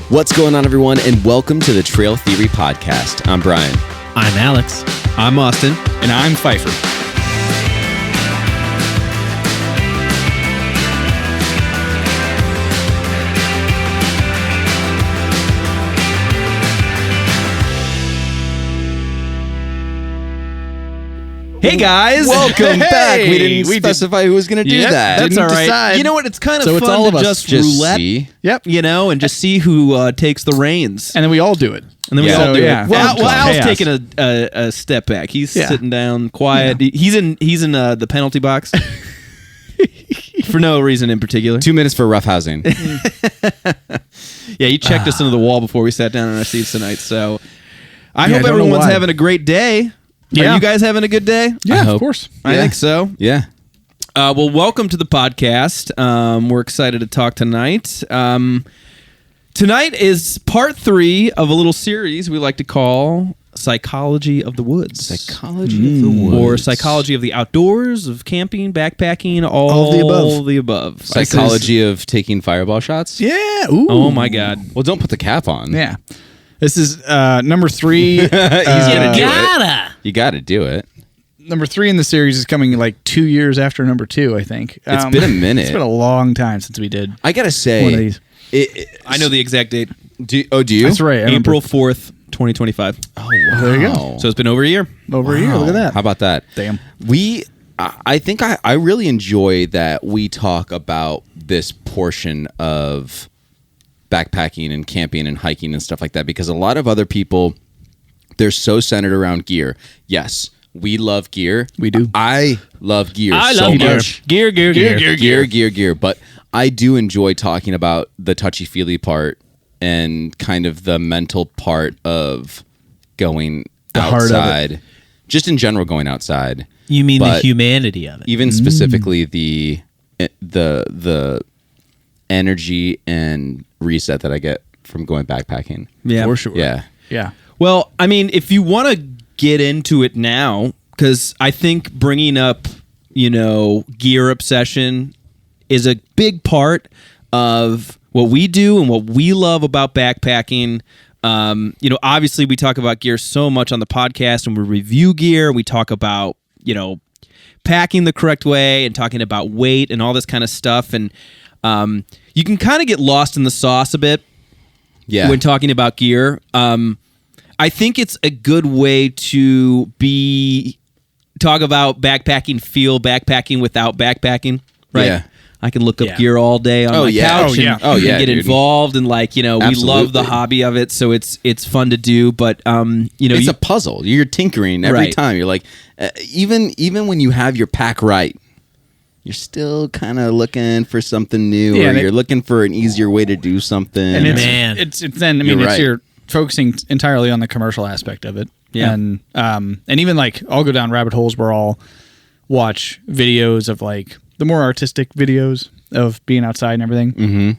What's going on, everyone, and welcome to the Trail Theory Podcast. I'm Brian. I'm Alex. I'm Austin. And I'm Pfeiffer. Hey guys, Welcome back. We didn't specify who was going to do that. That's all right. decide. You know what? It's kind of So fun it's all to of us. just Just roulette, see. Yep. you know, and just see who takes the reins. And then we all do it. And then we Yeah. all do Yeah. it. Well, Al's Chaos. taking a step back. He's Yeah. sitting down, quiet. He's in the penalty box for no reason in particular. 2 minutes for roughhousing. Yeah, he checked us into the wall before we sat down in our seats tonight. So I Yeah, I hope don't know everyone's why. having a great day. Yeah. Are you guys having a good day? Yeah, hope. of course. I Yeah. think so. Yeah. Well, welcome to the podcast. We're excited to talk tonight. Tonight is part 3 of a little series we like to call Psychology of the Woods. Psychology of the Woods. Or Psychology of the Outdoors, of camping, backpacking, all the above. Psychology of taking fireball shots? Yeah. Ooh. Oh, my God. Well, don't put the cap on. Yeah. This is number 3. He's gonna do Gotta. it. You got to do it. Number 3 in the series is coming like 2 years after number 2, I think. It's been a minute. It's been a long time since we did I got to say, one of these. I know the exact date. Do you? That's right. I remember. April 4th, 2025. Oh, wow. There you go. So it's been over a year. Over here. Look at that. How about that? Damn. I think I really enjoy that we talk about this portion of backpacking and camping and hiking and stuff like that, because a lot of other people, they're so centered around gear. Yes, we love gear. We do. I love gear I so love gear. much. Gear. But I do enjoy talking about the touchy-feely part and kind of the mental part of going heart of it. outside. Just in general, going outside. You mean the But humanity of it? Even specifically the energy and reset that I get from going backpacking. Yeah. For sure. Yeah. Yeah. Well, I mean, if you want to get into it now, because I think bringing up, gear obsession is a big part of what we do and what we love about backpacking. Obviously we talk about gear so much on the podcast, and we review gear. We talk about, packing the correct way and talking about weight and all this kind of stuff. And you can kind of get lost in the sauce a bit when talking about gear. I think it's a good way to talk about backpacking without backpacking, right? Yeah. I can look up Yeah. gear all day on my couch and get dude. involved, and we love Absolutely. the hobby of it, so it's fun to do. But It's a puzzle. You're tinkering every Right. time. You're like, even when you have your pack right, you're still kind of looking for something new, Yeah, or and you're looking for an easier way to do something. And Man. it's then, I mean, You're it's right. you're focusing entirely on the commercial aspect of it. Yeah. And even like I'll go down rabbit holes where I'll watch videos of like the more artistic videos of being outside and everything. Mm-hmm.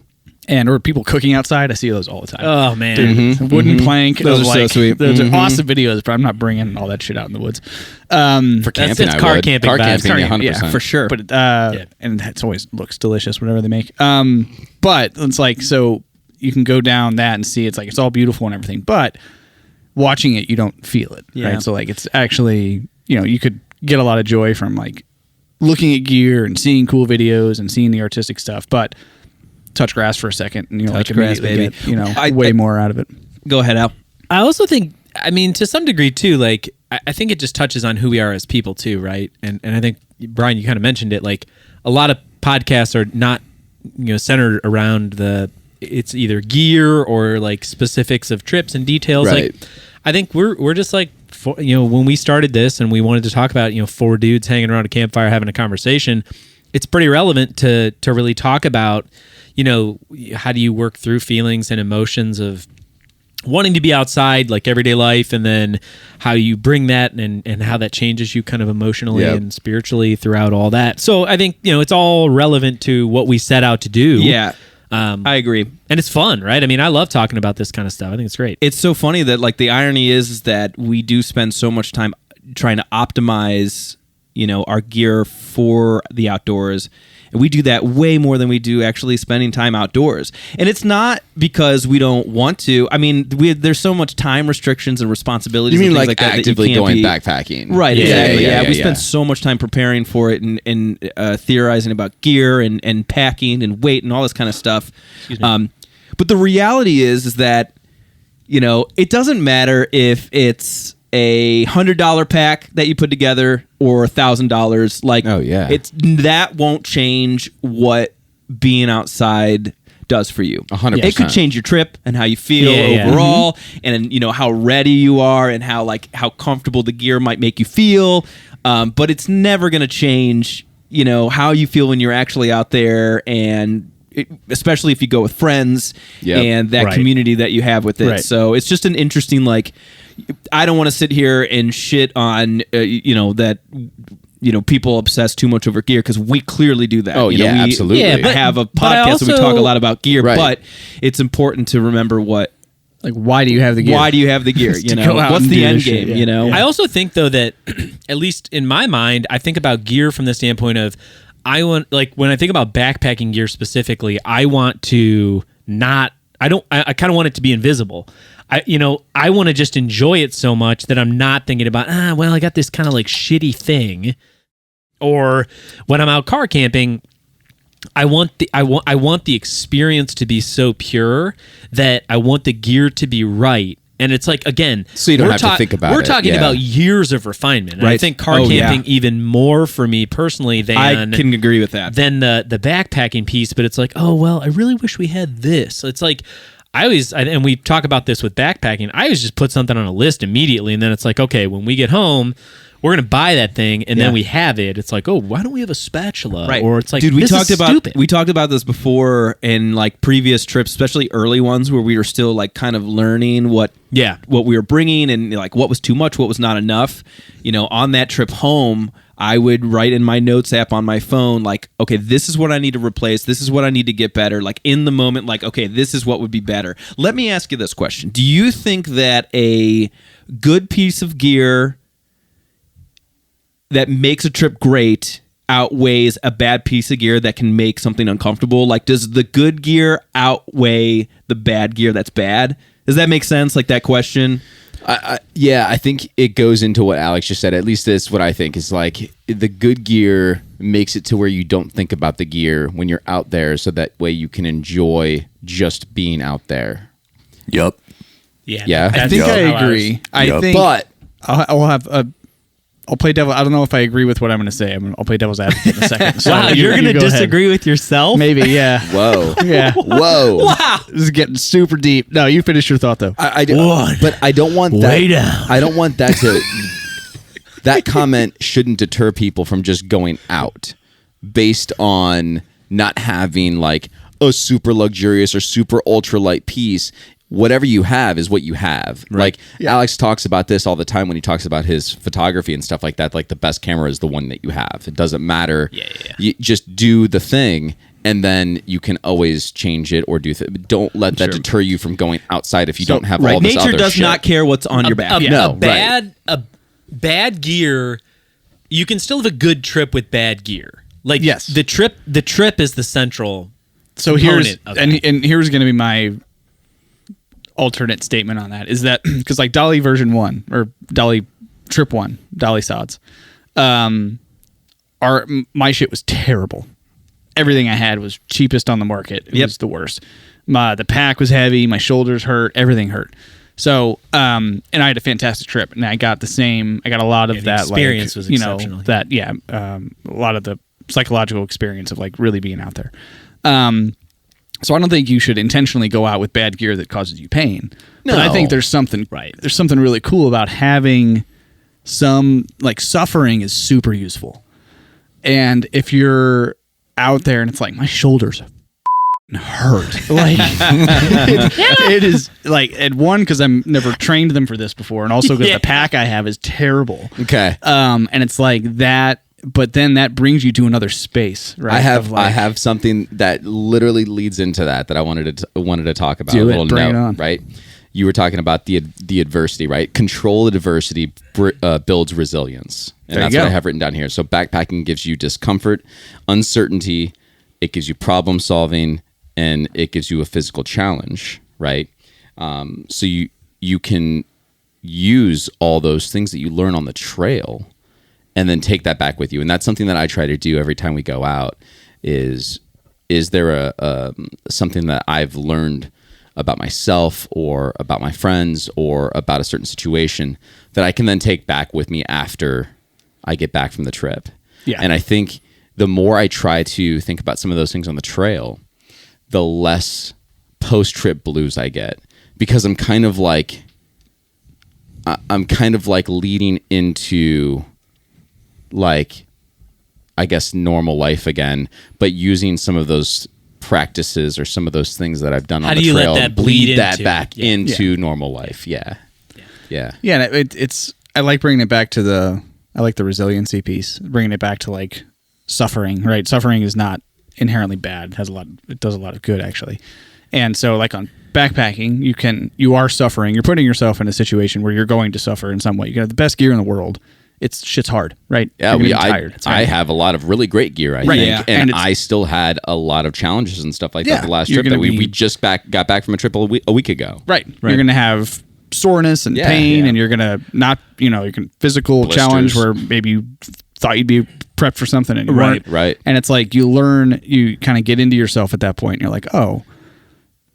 Or people cooking outside. I see those all the time. Oh man. Dude, wooden plank. Those of, are so like, sweet. Those are awesome videos, but I'm not bringing all that shit out in the woods. for camping, it's I car would. camping Car vibes. camping, Car- 100%. yeah, for sure. But and it always looks delicious, whatever they make. But it's like, so you can go down that and see it's like it's all beautiful and everything, but watching it you don't feel it. Yeah. Right. So like it's actually, you could get a lot of joy from like looking at gear and seeing cool videos and seeing the artistic stuff, but touch grass for a second and Touch grass, immediately baby. get, way more out of it. Go ahead, Al. I also think, I mean, to some degree too, like I think it just touches on who we are as people too, right? And I think Brian, you kind of mentioned it. Like a lot of podcasts are not, centered around it's either gear or like specifics of trips and details. Right. Like I think we're just like, when we started this and we wanted to talk about, 4 dudes hanging around a campfire having a conversation, it's pretty relevant to really talk about, how do you work through feelings and emotions of wanting to be outside, like everyday life, and then how you bring that and how that changes you kind of emotionally and spiritually throughout all that. So I think, it's all relevant to what we set out to do. Yeah, I agree. And it's fun, right? I mean, I love talking about this kind of stuff. I think it's great. It's so funny that like the irony is that we do spend so much time trying to optimize, our gear for the outdoors. And we do that way more than we do actually spending time outdoors. And it's not because we don't want to. I mean, there's so much time restrictions and responsibilities. You mean and things like that actively you can't going be, backpacking? Right, exactly. Yeah, we yeah. spend so much time preparing for it and theorizing about gear and packing and weight and all this kind of stuff. But the reality is that, you know, it doesn't matter if it's a $100 pack that you put together or $1,000. Like, that won't change what being outside does for you. 100%. It could change your trip and how you feel overall, and you know how ready you are and how comfortable the gear might make you feel. But it's never going to change, you know, how you feel when you're actually out there, and especially if you go with friends and that community that you have with it. Right. So it's just an interesting, like, I don't want to sit here and shit on, you know, that, you know, people obsess too much over gear, because we clearly do that. Oh, you know, we absolutely. Yeah, have a podcast and we talk a lot about gear, Right. but it's important to remember Like, why do you have the gear? why do you have the gear? You To know, go out what's and the do end this shit, game? yeah. You know, I also think, though, that at least in my mind, I think about gear from the standpoint of, when I think about backpacking gear specifically, I want to not, I kind of want it to be invisible. I want to just enjoy it so much that I'm not thinking about, well, I got this kind of like shitty thing. Or when I'm out car camping, I want the experience to be so pure that I want the gear to be right. And it's like, again, So you don't have to think about We're it, talking yeah. about years of refinement. And I Right. think car Oh, camping yeah. even more for me personally than I can agree with that. than the backpacking piece. But it's like, oh well, I really wish we had this. It's like and we talk about this with backpacking. I always just put something on a list immediately, and then it's like, okay, when we get home, we're gonna buy that thing, and then we have it. It's like, oh, why don't we have a spatula? Right. Or it's like, dude, we this talked is about stupid. we talked about this before in like previous trips, especially early ones where we were still like kind of learning what we were bringing and like what was too much, what was not enough. You know, on that trip home, I would write in my notes app on my phone, like, okay, this is what I need to replace. This is what I need to get better. Like in the moment, like, okay, this is what would be better. Let me ask you this question. Do you think that a good piece of gear that makes a trip great outweighs a bad piece of gear that can make something uncomfortable? Like, does the good gear outweigh the bad gear that's bad? Does that make sense? Like that question? I think it goes into what Alex just said. At least that's what I think is like the good gear makes it to where you don't think about the gear when you're out there, so that way you can enjoy just being out there. Yep. Yeah. I think I agree. I think, But I'll play devil. I don't know if I agree with what I'm going to say. I'll play devil's advocate in a second. So wow, you you're gonna go ahead. disagree with yourself? Maybe, yeah. whoa, Yeah. whoa. Wow. This is getting super deep. No, you finish your thought though. I do, but I don't want that. Way down. I don't want that to. That comment shouldn't deter people from just going out based on not having like a super luxurious or super ultralight piece. Whatever you have is what you have. Like Alex talks about this all the time when he talks about his photography and stuff like that. Like the best camera is the one that you have. It doesn't matter. You just do the thing, and then you can always change it or do. Don't let that deter you from going outside if you don't have all this Nature other does shit. not care what's on your back. A bad gear, you can still have a good trip with bad gear. Like Yes. the trip is the central. So here's component of and here's going to be my alternate statement on that, is that because like Dolly version 1 or Dolly trip 1, Dolly sods, my shit was terrible. Everything I had was cheapest on the market. It was the worst. The pack was heavy, my shoulders hurt, everything hurt. So and I had a fantastic trip, and I got a lot of the that experience like, was you know, exceptional. that a lot of the psychological experience of like really being out there. So I don't think you should intentionally go out with bad gear that causes you pain. No. But I think there's something There's something really cool about having some like suffering is super useful. And if you're out there and it's like my shoulders hurt, like it is like at one because I'm never trained them for this before, and also because the pack I have is terrible. Okay. And it's like that. But then that brings you to another space, right? I have something that literally leads into that I wanted to talk about. Do a it. little Bring it note, on. right? You were talking about the adversity, right? Control of adversity builds resilience, And that's what I have written down here. So backpacking gives you discomfort, uncertainty, it gives you problem solving, and it gives you a physical challenge, right? So you can use all those things that you learn on the trail and then take that back with you. And that's something that I try to do every time we go out is there a something that I've learned about myself or about my friends or about a certain situation that I can then take back with me after I get back from the trip. Yeah. And I think the more I try to think about some of those things on the trail, the less post-trip blues I get, because I'm kind of like leading into like, I guess, normal life again, but using some of those practices or some of those things that I've done on the trail, let that bleed that into? back into normal life. Yeah. Yeah, and it's I like bringing it back to I like the resiliency piece, bringing it back to like suffering, right? Suffering is not inherently bad. It does a lot of good actually. And so like on backpacking, you are suffering. You're putting yourself in a situation where you're going to suffer in some way. You can have the best gear in the world. Shit's hard, right? Yeah, you're tired. I have a lot of really great gear, I think, yeah. and I still had a lot of challenges and stuff like that the last you're trip that gonna we just got back from a trip a week ago. Right. You're going to have soreness and pain, and you're going to not, you can physical Blisters. challenge where maybe you thought you'd be prepped for something and you weren't. Right. And it's like you kind of get into yourself at that point and you're like, oh,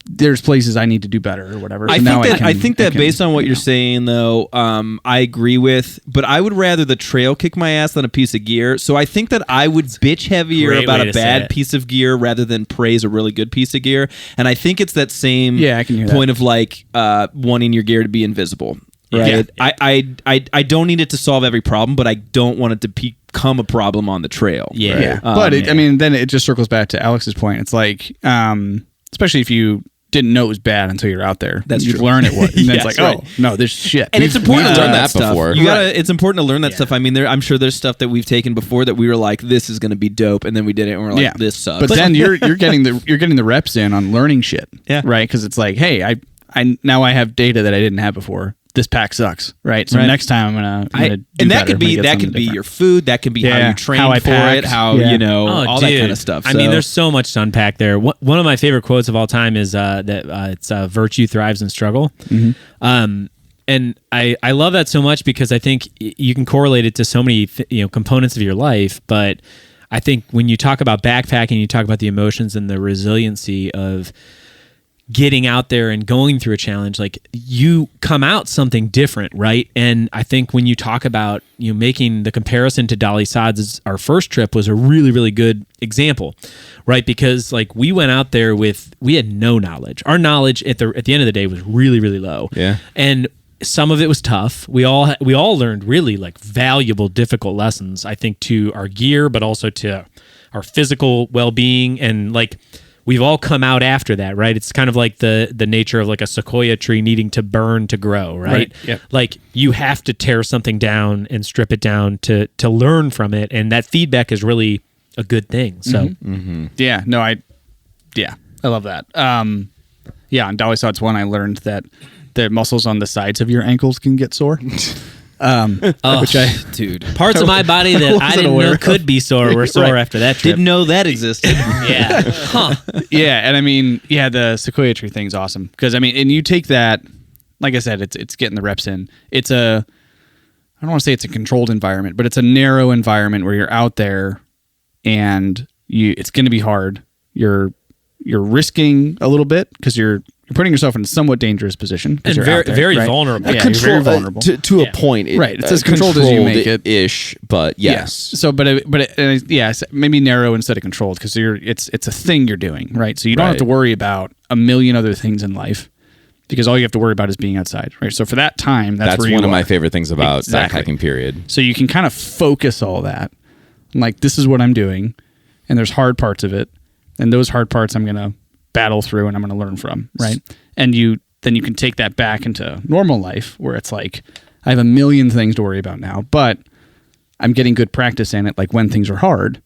there's places I need to do better or whatever. So I think that based on what you're saying, though, I agree with, but I would rather the trail kick my ass than a piece of gear. So I think that I would bitch heavier Great about way a to say bad it. piece of gear rather than praise a really good piece of gear. And I think it's that same I can hear point of like wanting your gear to be invisible. Right. Yeah. I don't need it to solve every problem, but I don't want it to become a problem on the trail. Yeah. Right? Yeah. But I mean, then it just circles back to Alex's point. It's like, especially if you didn't know it was bad until you're out there. That's you true. learn it was. And then it's Yes, like, right. oh, no, this shit. And it's important to we've learn done that that stuff. before. You gotta. It's important to learn that stuff. I mean, I'm sure there's stuff that we've taken before that we were like, "This is going to be dope," and then we did it, and we're like, "This sucks." But then you're getting the reps in on learning shit. Yeah. Right? Because it's like, hey, I now I have data that I didn't have before. This pack sucks, right? So next time I'm gonna do and that better. could be I'm gonna get something different. your food. That could be how you train how I for packed. it. How Oh, all dude. that kind of stuff. I mean, there's so much to unpack there. One of my favorite quotes of all time is that it's virtue thrives in struggle. Mm-hmm. And I love that so much because I think you can correlate it to so many components of your life. But I think when you talk about backpacking, you talk about the emotions and the resiliency of getting out there and going through a challenge, like you come out something different, right? And I think when you talk about making the comparison to Dolly Sods, our first trip was a really, really good example, right? Because like we went out there we had no knowledge. Our knowledge at the end of the day was really, really low. Yeah. And some of it was tough. We all learned really like valuable, difficult lessons, I think, to our gear, but also to our physical well-being. And like, we've all come out after that, right? It's kind of like the nature of like a sequoia tree needing to burn to grow, right? Yep. Like you have to tear something down and strip it down to learn from it, and that feedback is really a good thing. So, Yeah, no, I love that. On Dolly Sods 1, I learned that the muscles on the sides of your ankles can get sore. Which dude. parts of my body that I Wasn't didn't aware know of. could be sore were sore after that trip. Didn't know that existed. Yeah. Huh. yeah, and I mean, the sequoia tree thing's awesome because I mean, and you take that, like I said, it's getting the reps in. I don't want to say it's a controlled environment, but it's a narrow environment where you're out there, and it's going to be hard. You're risking a little bit because you're putting yourself in a somewhat dangerous position And you're very, out there, very right? vulnerable. Yeah, you're very vulnerable. To a point. Right, it's as controlled as you make it. Ish, but yes. So, maybe narrow instead of controlled because it's a thing you're doing, right? So you don't have to worry about a million other things in life because all you have to worry about is being outside, right? So for that time, that's where you one of are. my favorite things about Exactly. backpacking. Period. So you can kind of focus all that, like this is what I'm doing, and there's hard parts of it, and those hard parts I'm gonna battle through and I'm gonna learn from, right? And then you can take that back into normal life where it's like I have a million things to worry about now, but I'm getting good practice in it. Like when things are hard,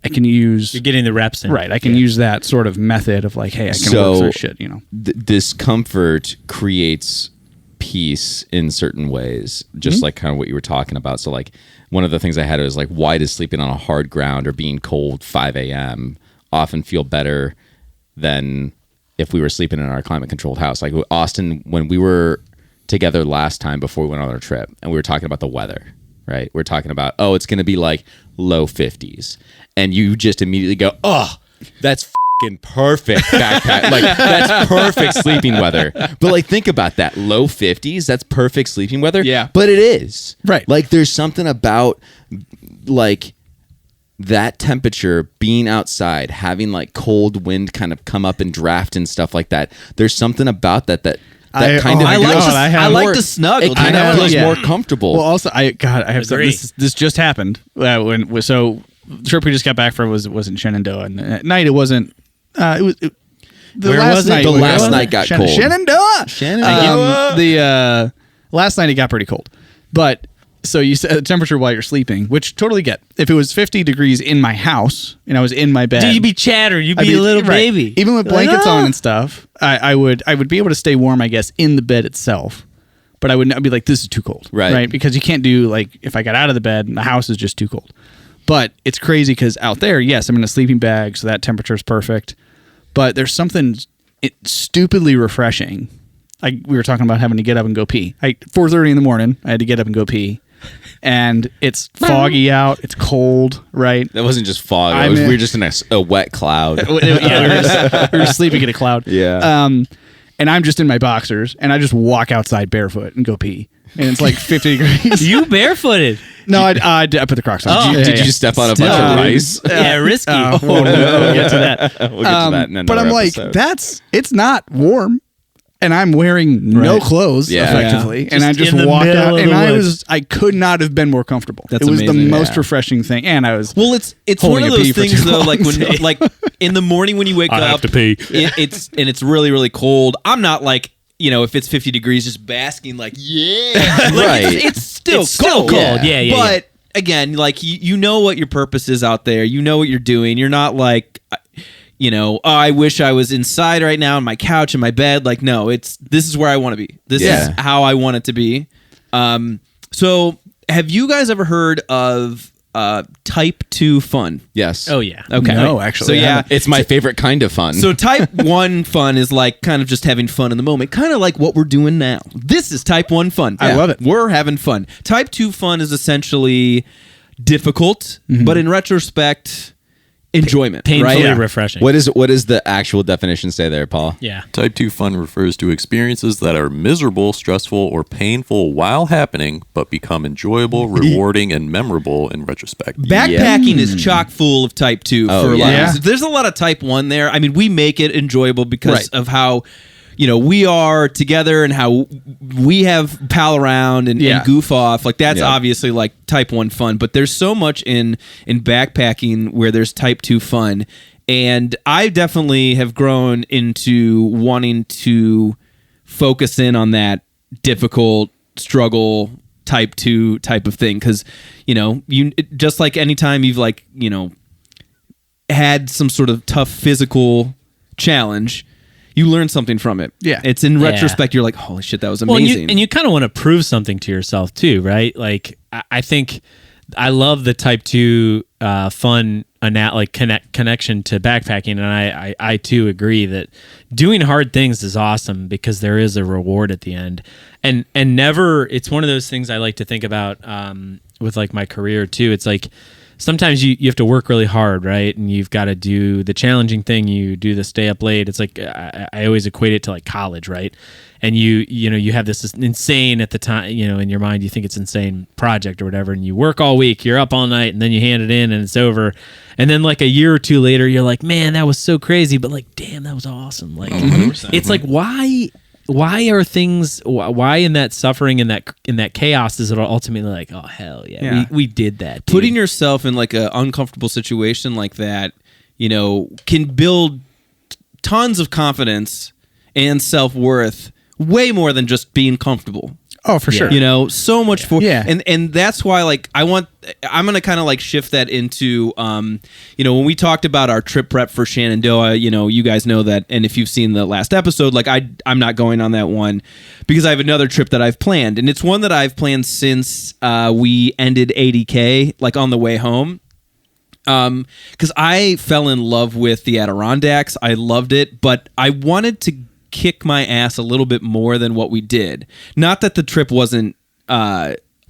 I can use You're getting the reps in. right. I can use that sort of method of like, hey, I can work through shit. Discomfort creates peace in certain ways, just like kind of what you were talking about. So like one of the things I had was like, why does sleeping on a hard ground or being cold 5 a.m. often feel better than if we were sleeping in our climate controlled house? Like Austin, when we were together last time before we went on our trip and we were talking about the weather, right? We're talking about, oh, it's going to be like low 50s. And you just immediately go, oh, that's fucking perfect backpack. Like that's perfect sleeping weather. But like, think about that. Low 50s, that's perfect sleeping weather. Yeah. But it is. Right. Like there's something about like that temperature, being outside, having like cold wind kind of come up and draft and stuff like that. There's something about that I like to snuggle. It kind of feels more comfortable. Well, also, I have some, Agree. this just happened so the trip we just got back from was in Shenandoah, and at night it wasn't. The Where last was it? night, The last night got cold. Shenandoah. Shenandoah. The last night it got pretty cold, but so you said the temperature while you're sleeping, which totally get. If it was 50 degrees in my house and I was in my bed, Dude, you'd be chattering. You'd I'd be a little right. baby. Even with Like, blankets "Ah." on and stuff, I would be able to stay warm, I guess, in the bed itself. But I would not be like, this is too cold. Right. Because you can't do, like, if I got out of the bed, the house is just too cold. But it's crazy because out there, yes, I'm in a sleeping bag, so that temperature is perfect. But there's something stupidly refreshing. We were talking about having to get up and go pee. 4:30 in the morning, I had to get up and go pee. And it's foggy out. It's cold, right? That wasn't just fog. I'm We in- were just in a wet cloud. Yeah, we were sleeping in a cloud. Yeah. And I'm just in my boxers, and I just walk outside barefoot and go pee. And it's like 50 degrees. You barefooted. No, I put the Crocs on. Did you just step on a bunch of ice? Yeah, risky. We'll get to that. We'll get to that in But another I'm like, episode. it's not warm. And I'm wearing no Right. clothes, Yeah. effectively. Yeah. And I Just just in the walked middle out, of and the I could not have been more comfortable. That's it was amazing. the most Yeah. refreshing thing. And I was Well, it's Holding one of a those pee for things too though. long. Like when like in the morning when you wake I up, have to pee. it's really really cold. I'm not like if it's 50 degrees, just basking like like, Right. It's still It's still cold. cold. Yeah, yeah, But again, like you know what your purpose is out there. You know what you're doing. You're not like. Oh, I wish I was inside right now on my couch in my bed. Like, no, this is where I want to be. This Yeah. is how I want it to be. So have you guys ever heard of type 2 fun? Yes. Oh yeah. Okay. No, actually, So I yeah, It's my favorite kind of fun. so type 1 fun is like kind of just having fun in the moment, kind of like what we're doing now. This is type 1 fun. I love it. We're having fun. Type 2 fun is essentially difficult, Mm-hmm. but in retrospect, enjoyment. Painfully right? refreshing. what is the actual definition say there, Paul? Yeah. Type 2 fun refers to experiences that are miserable, stressful, or painful while happening, but become enjoyable, rewarding, and memorable in retrospect. Backpacking is chock full of type 2 Oh, for a lot of yeah. reasons. There's a lot of type 1 there. I mean, we make it enjoyable because Right. of how we are together and how we have pal around and goof off. Like that's Yeah. obviously like type 1 fun, but there's so much in backpacking where there's type 2 fun. And I definitely have grown into wanting to focus in on that difficult struggle type 2 type of thing. Cause you just like anytime you've like, had some sort of tough physical challenge, you learn something from it. Yeah. It's in Yeah. retrospect, you're like, holy shit, that was Well, amazing. and you kind of want to prove something to yourself too, right? Like I think I love the type 2 fun connection to backpacking, and I too agree that doing hard things is awesome because there is a reward at the end, and never. It's one of those things I like to think about with like my career too. It's like sometimes you have to work really hard, right? And you've got to do the challenging thing. You do the stay up late. It's like I always equate it to like college, right? And you have this insane at the time, in your mind, you think it's insane project or whatever, and you work all week, you're up all night, and then you hand it in and it's over. And then like a year or two later, you're like, man, that was so crazy, but like, damn, that was awesome. Like, it's like, why are things? Why in that suffering, in that chaos, is it ultimately like, oh hell yeah. We did that. Dude. Putting yourself in like an uncomfortable situation like that, can build tons of confidence and self-worth way more than just being comfortable. Oh, for sure. You know, so much for Yeah. and that's why like I'm gonna kind of like shift that into you know, when we talked about our trip prep for Shenandoah, you know, you guys know that, and if you've seen the last episode, like I'm not going on that one because I have another trip that I've planned, and it's one that I've planned since we ended 80K, like on the way home. Because I fell in love with the Adirondacks. I loved it, but I wanted to kick my ass a little bit more than what we did. Not that the trip wasn't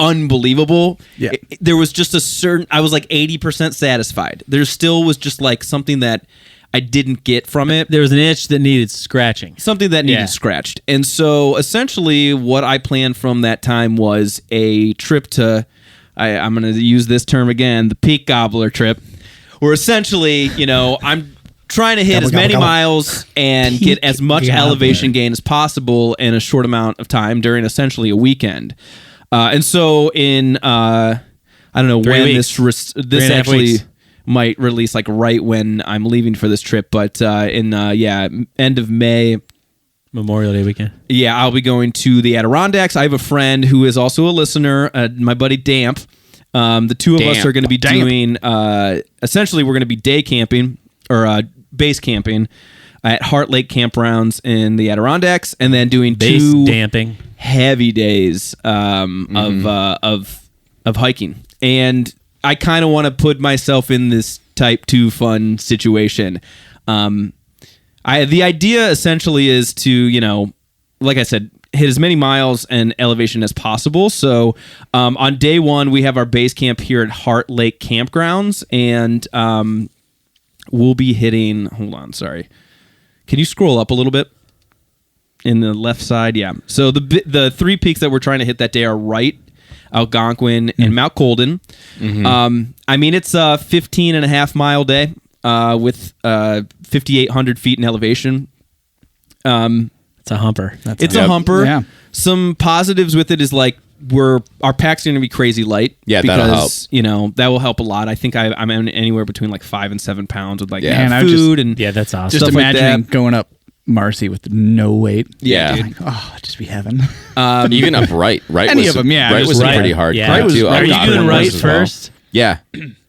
unbelievable. Yeah. There was just a certain, I was like 80% satisfied. There still was just like something that I didn't get from it. There was an itch that needed scratching. Something that needed Yeah. scratched. And so essentially what I planned from that time was a trip to, I'm going to use this term again, the peak gobbler trip, where essentially, you know, I'm trying to hit Gobble, as gobble, many gobble. miles and get as much gobbler. elevation gain as possible in a short amount of time during essentially a weekend. And so in, I don't know 3 when weeks. this 3.5 actually weeks. might release, like right when I'm leaving for this trip, but in end of May. Memorial Day weekend. Yeah, I'll be going to the Adirondacks. I have a friend who is also a listener, my buddy Damp. The two of us Damp. are going to be Damp. doing, essentially, we're going to be day camping or base camping at Heart Lake Campgrounds in the Adirondacks, and then doing Base two damping. heavy days of hiking. And I kind of want to put myself in this type 2 fun situation. The idea essentially is to, you know, like I said, hit as many miles and elevation as possible. So on day 1, we have our base camp here at Heart Lake Campgrounds, and we'll be hitting, hold on, sorry. Can you scroll up a little bit? In the left side, yeah. So the 3 peaks that we're trying to hit that day are Wright, Algonquin, and Mount Colden. I mean, it's a 15.5 mile day with 5,800 feet in elevation. It's a humper. It's a humper. Yeah. Some positives with it is like our pack's going to be crazy light. Yeah, because, that'll help. you know, that will help a lot. I think I'm anywhere between like 5 and 7 pounds with like Yeah. Man, I was food and Yeah, that's awesome. Just stuff like imagining that. going up Marcy with no weight. Yeah. dude. Like, oh, it'd just be heaven. Even up right Any was, of 'em, yeah, Right just was right. pretty hard. Yeah. climb, Right was- too. Are you Algonquin doing was right as well. first? Yeah.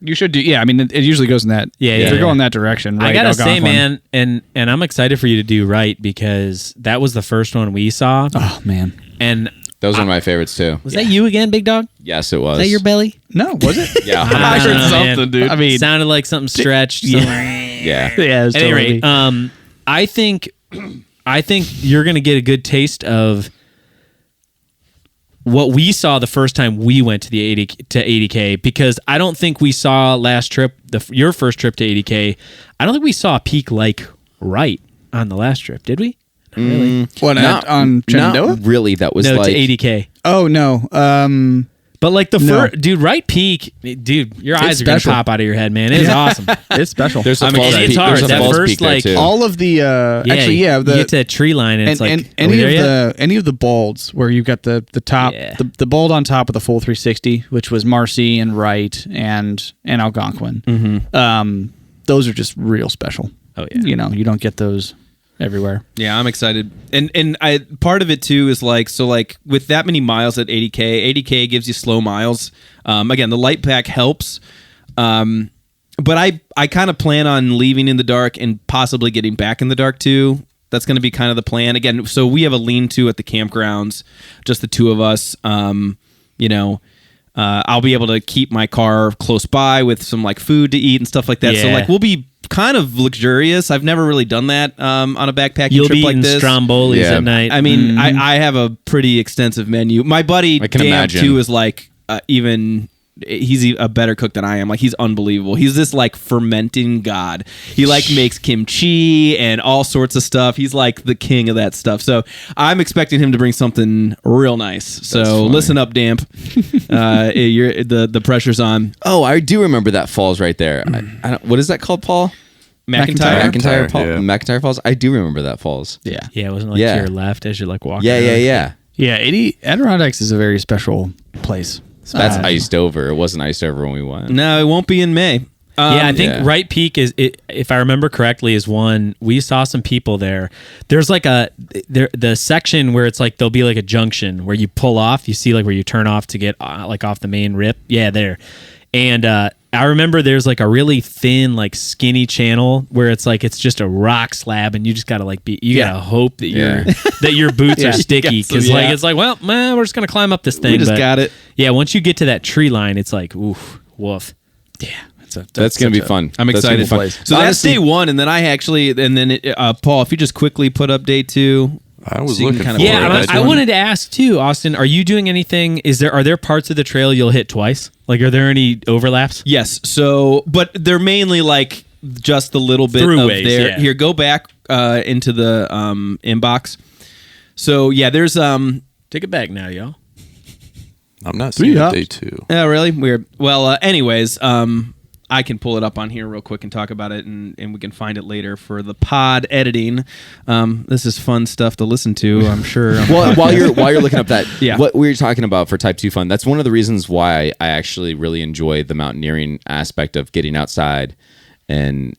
You should do. Yeah, I mean, it usually goes in that. Yeah, if yeah, you're yeah. going that direction, right? I gotta say, Algonquin. man, and I'm excited for you to do right because that was the first one we saw. Oh man, And That was one of my favorites too. was that you again, Big Dog? Yes, it was. Is that your belly? no, was it? Yeah. I heard don't know, something, man. dude. I mean, Sounded like something stretched. Yeah. Yeah. yeah. It was At any totally- rate, I think you're gonna get a good taste of what we saw the first time we went to the 80K, because I don't think we saw last trip, your first trip to 80K. I don't think we saw a peak like Wright on the last trip, did we? Not really. what on Shenandoah? Not really. That was No, like to 80K. Oh no. But like the No. first, dude, Wright Peak, dude, your eyes are special. gonna pop out of your head, man. It's awesome. It's special. There's a I mean, false it's peak. hard. There's a That false first, peak there like, too. all of the actually, yeah, you the get to that tree line, and it's like, and are we there yet? any of the balds where you've got the top Yeah. the bald on top of the full 360, which was Marcy and Wright and Algonquin. Those are just real special. Oh, yeah. You know, you don't get those everywhere. Yeah, I'm excited. And I part of it too is like, so like with that many miles at 80K gives you slow miles. Again, the light pack helps. But I kind of plan on leaving in the dark and possibly getting back in the dark too. That's going to be kind of the plan. Again, so we have a lean-to at the campgrounds, just the two of us. You know, I'll be able to keep my car close by with some like food to eat and stuff like that. So Yeah. like we'll be kind of luxurious. I've never really done that on a backpacking You'll trip be like eating this. Strombolis Yeah. at night. I mean, I have a pretty extensive menu. My buddy I can Dan imagine. too is like he's a better cook than I am. Like he's unbelievable. He's this like fermenting god. He like makes kimchi and all sorts of stuff. He's like the king of that stuff. So I'm expecting him to bring something real nice. So funny. listen up, Damp. You're the pressure's on. Oh, I do remember that falls right there. I don't, what is that called, Paul? McIntyre. McIntyre Falls. yeah. McIntyre Falls. I do remember that falls. Yeah. yeah, it wasn't like Yeah. to your left as you're like walking. Yeah, yeah, around. yeah. Yeah, Adirondacks is a very special place. That's iced over. It wasn't iced over when we went. No, it won't be in May. Yeah, I think Yeah. Right Peak if I remember correctly, is one we saw some people there. There's like the section where it's like there'll be like a junction where you pull off. You see like where you turn off to get like off the main rip. Yeah, there. And I remember there's like a really thin, like skinny channel where it's like it's just a rock slab, and you just gotta like gotta hope that your boots are sticky because like it's like, well, man, we're just gonna climb up this thing. We just But got it. Yeah, once you get to that tree line, it's like oof, woof. Yeah. That's going to be fun. I'm That's gonna excited. be fun. So that's day one, and then Paul, if you just quickly put up day two. I was So you can looking kind for of- it. Yeah, I wanted to ask too, Austin. Are you doing anything? Are there parts of the trail you'll hit twice? Like, are there any overlaps? Yes. So, but they're mainly like just a little bit Throughways, of there. yeah. Here, go back into the inbox. So yeah, there's Take it back now, y'all. I'm not seeing hops. day 2. Oh, really? Weird. Well, anyways, I can pull it up on here real quick and talk about it, and we can find it later for the pod editing. This is fun stuff to listen to, I'm sure. Well, while you're looking up that, Yeah. what we were talking about for Type 2 fun, that's one of the reasons why I actually really enjoy the mountaineering aspect of getting outside and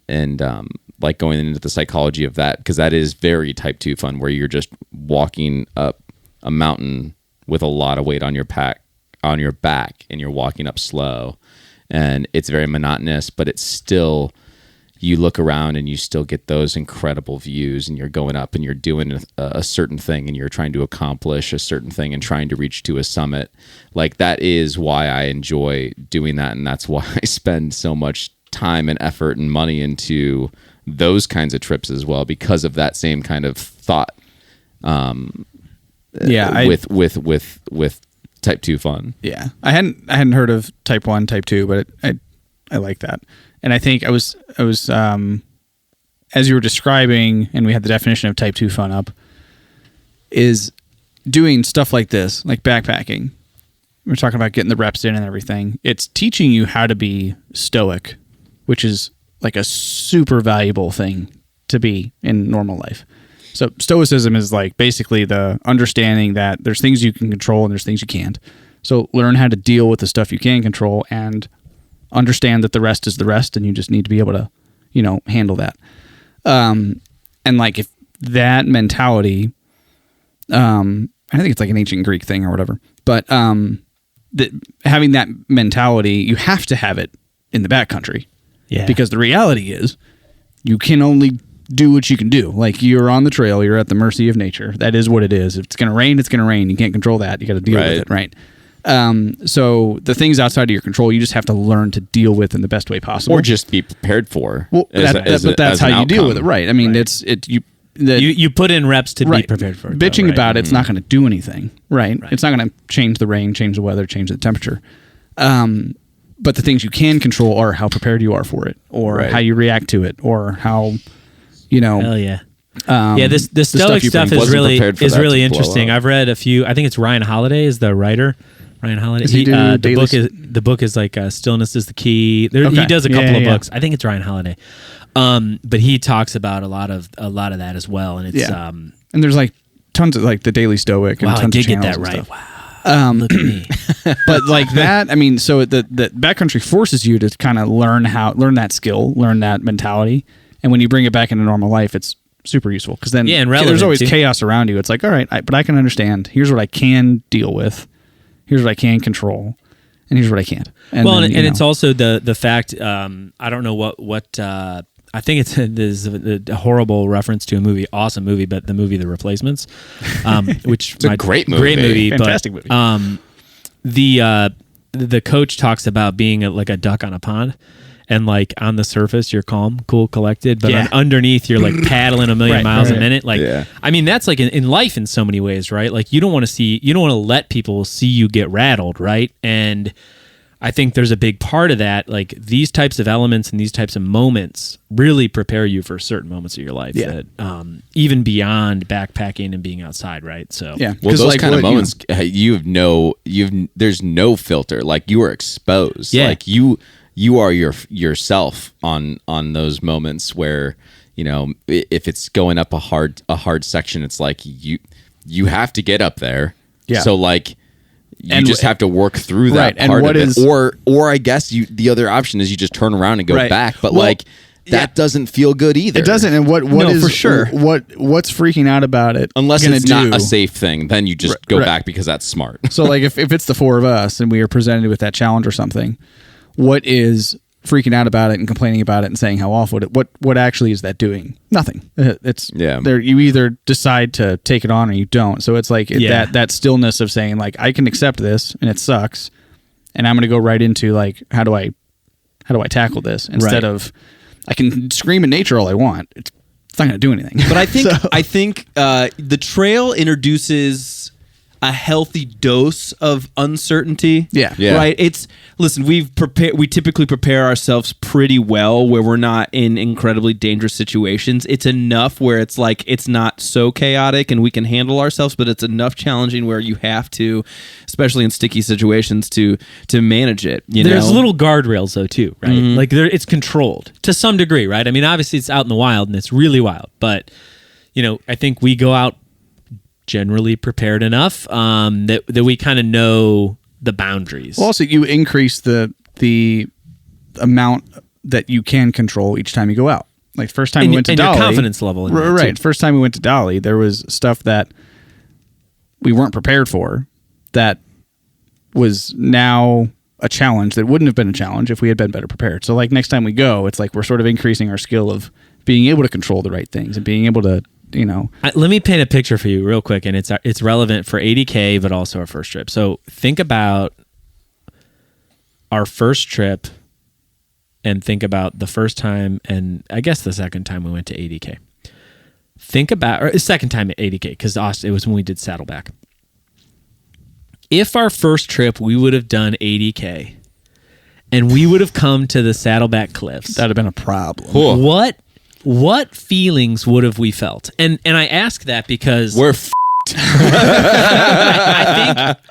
like going into the psychology of that, because that is very Type 2 fun, where you're just walking up a mountain with a lot of weight on your back, and you're walking up slow, and it's very monotonous, but it's still, you look around and you still get those incredible views, and you're going up and you're doing a certain thing, and you're trying to accomplish a certain thing and trying to reach to a summit. Like, that is why I enjoy doing that, and that's why I spend so much time and effort and money into those kinds of trips as well, because of that same kind of thought. With Type 2 fun. Yeah, I hadn't heard of Type 1, Type 2, but I like that, and I think I was as you were describing, and we had the definition of Type 2 fun up, is doing stuff like this, like backpacking. We're talking about getting the reps in and everything. It's teaching you how to be stoic, which is like a super valuable thing to be in normal life. So stoicism is like basically the understanding that there's things you can control and there's things you can't. So learn how to deal with the stuff you can control and understand that the rest is the rest, and you just need to be able to, handle that. And like, if that mentality, I think it's like an ancient Greek thing or whatever, but having that mentality, you have to have it in the backcountry. Yeah. Because the reality is you can only do what you can do. Like, you're on the trail, you're at the mercy of nature. That is what it is. If it's going to rain, it's going to rain. You can't control that. You got to deal with it, right? So the things outside of your control, you just have to learn to deal with in the best way possible. Or just be prepared for. Well, but that's how you deal with it, right? I mean, You put in reps to be prepared for it. Bitching though, right? about it's not going to do anything, right? It's not going to change the rain, change the weather, change the temperature. But the things you can control are how prepared you are for it, or how you react to it, or how, Hell yeah. This stoic stuff is really interesting. I've read a few. I think it's Ryan Holiday is the writer. Ryan Holiday. The book is like Stillness is the Key. He does a couple of books. I think it's Ryan Holiday. But he talks about a lot of that as well, and it's and there's like tons of like the Daily Stoic. And wow, I tons did of get channels that and right. stuff. Wow, look at me. But like that, I mean, so the backcountry forces you to kind of learn that skill, learn that mentality, and when you bring it back into normal life, it's super useful, because then and there's always too. chaos around you. It's like, all right, but I can understand. Here's what I can deal with. Here's what I can control, and here's what I can't. And it's also the fact. I don't know what. I think there's a horrible reference to a movie, awesome movie, but the movie The Replacements, which it's a great movie, fantastic movie. The coach talks about being like a duck on a pond, and like on the surface you're calm, cool, collected, but underneath you're like paddling a million miles a minute. Like, I mean, that's like in life in so many ways, right? Like, you don't want to let people see you get rattled, right? And I think there's a big part of that. Like, these types of elements and these types of moments really prepare you for certain moments of your life that even beyond backpacking and being outside, right? So well, those kind of moments, there's no filter. Like, you are exposed. Yeah. Like, you are yourself on those moments where, if it's going up a hard section, it's like you have to get up there. Yeah. So like, You just have to work through that Right, and part what of is- it. Or I guess the other option is you just turn around and go Right. back. But Well, that doesn't feel good either. It doesn't. And what No, is for sure. what's freaking out about it? Unless gonna it's not do? a safe thing, then you just go right. back because that's smart. So like if it's the four of us and we are presented with that challenge or something, what is freaking out about it and complaining about it and saying how awful it? What actually is that doing? Nothing. It's there. You either decide to take it on or you don't. So it's like that stillness of saying like I can accept this and it sucks, and I'm going to go right into like how do I tackle this instead of I can scream at nature all I want. It's not going to do anything. But I think the trail introduces a healthy dose of uncertainty. Yeah. Right. Listen. We typically prepare ourselves pretty well where we're not in incredibly dangerous situations. It's enough where it's like it's not so chaotic and we can handle ourselves, but it's enough challenging where you have to, especially in sticky situations, to manage it. There's little guardrails though too, right? Like it's controlled to some degree, right? I mean, obviously it's out in the wild and it's really wild, but I think we go out generally prepared enough that we kind of know the boundaries. Well, also, you increase the amount that you can control each time you go out. Like first time we went to and Dolly, your confidence level in that, right? too. First time we went to Dolly, there was stuff that we weren't prepared for that was now a challenge that wouldn't have been a challenge if we had been better prepared. So like next time we go, it's like we're sort of increasing our skill of being able to control the right things and being able to let me paint a picture for you real quick, and it's relevant for 80K, but also our first trip. So think about our first trip, and think about the first time, and I guess the second time we went to 80K. Think about, or second time at 80K, because it was when we did Saddleback. If our first trip we would have done 80K, and we would have come to the Saddleback Cliffs, that'd have been a problem. Cool. What feelings would have we felt? And I ask that because We're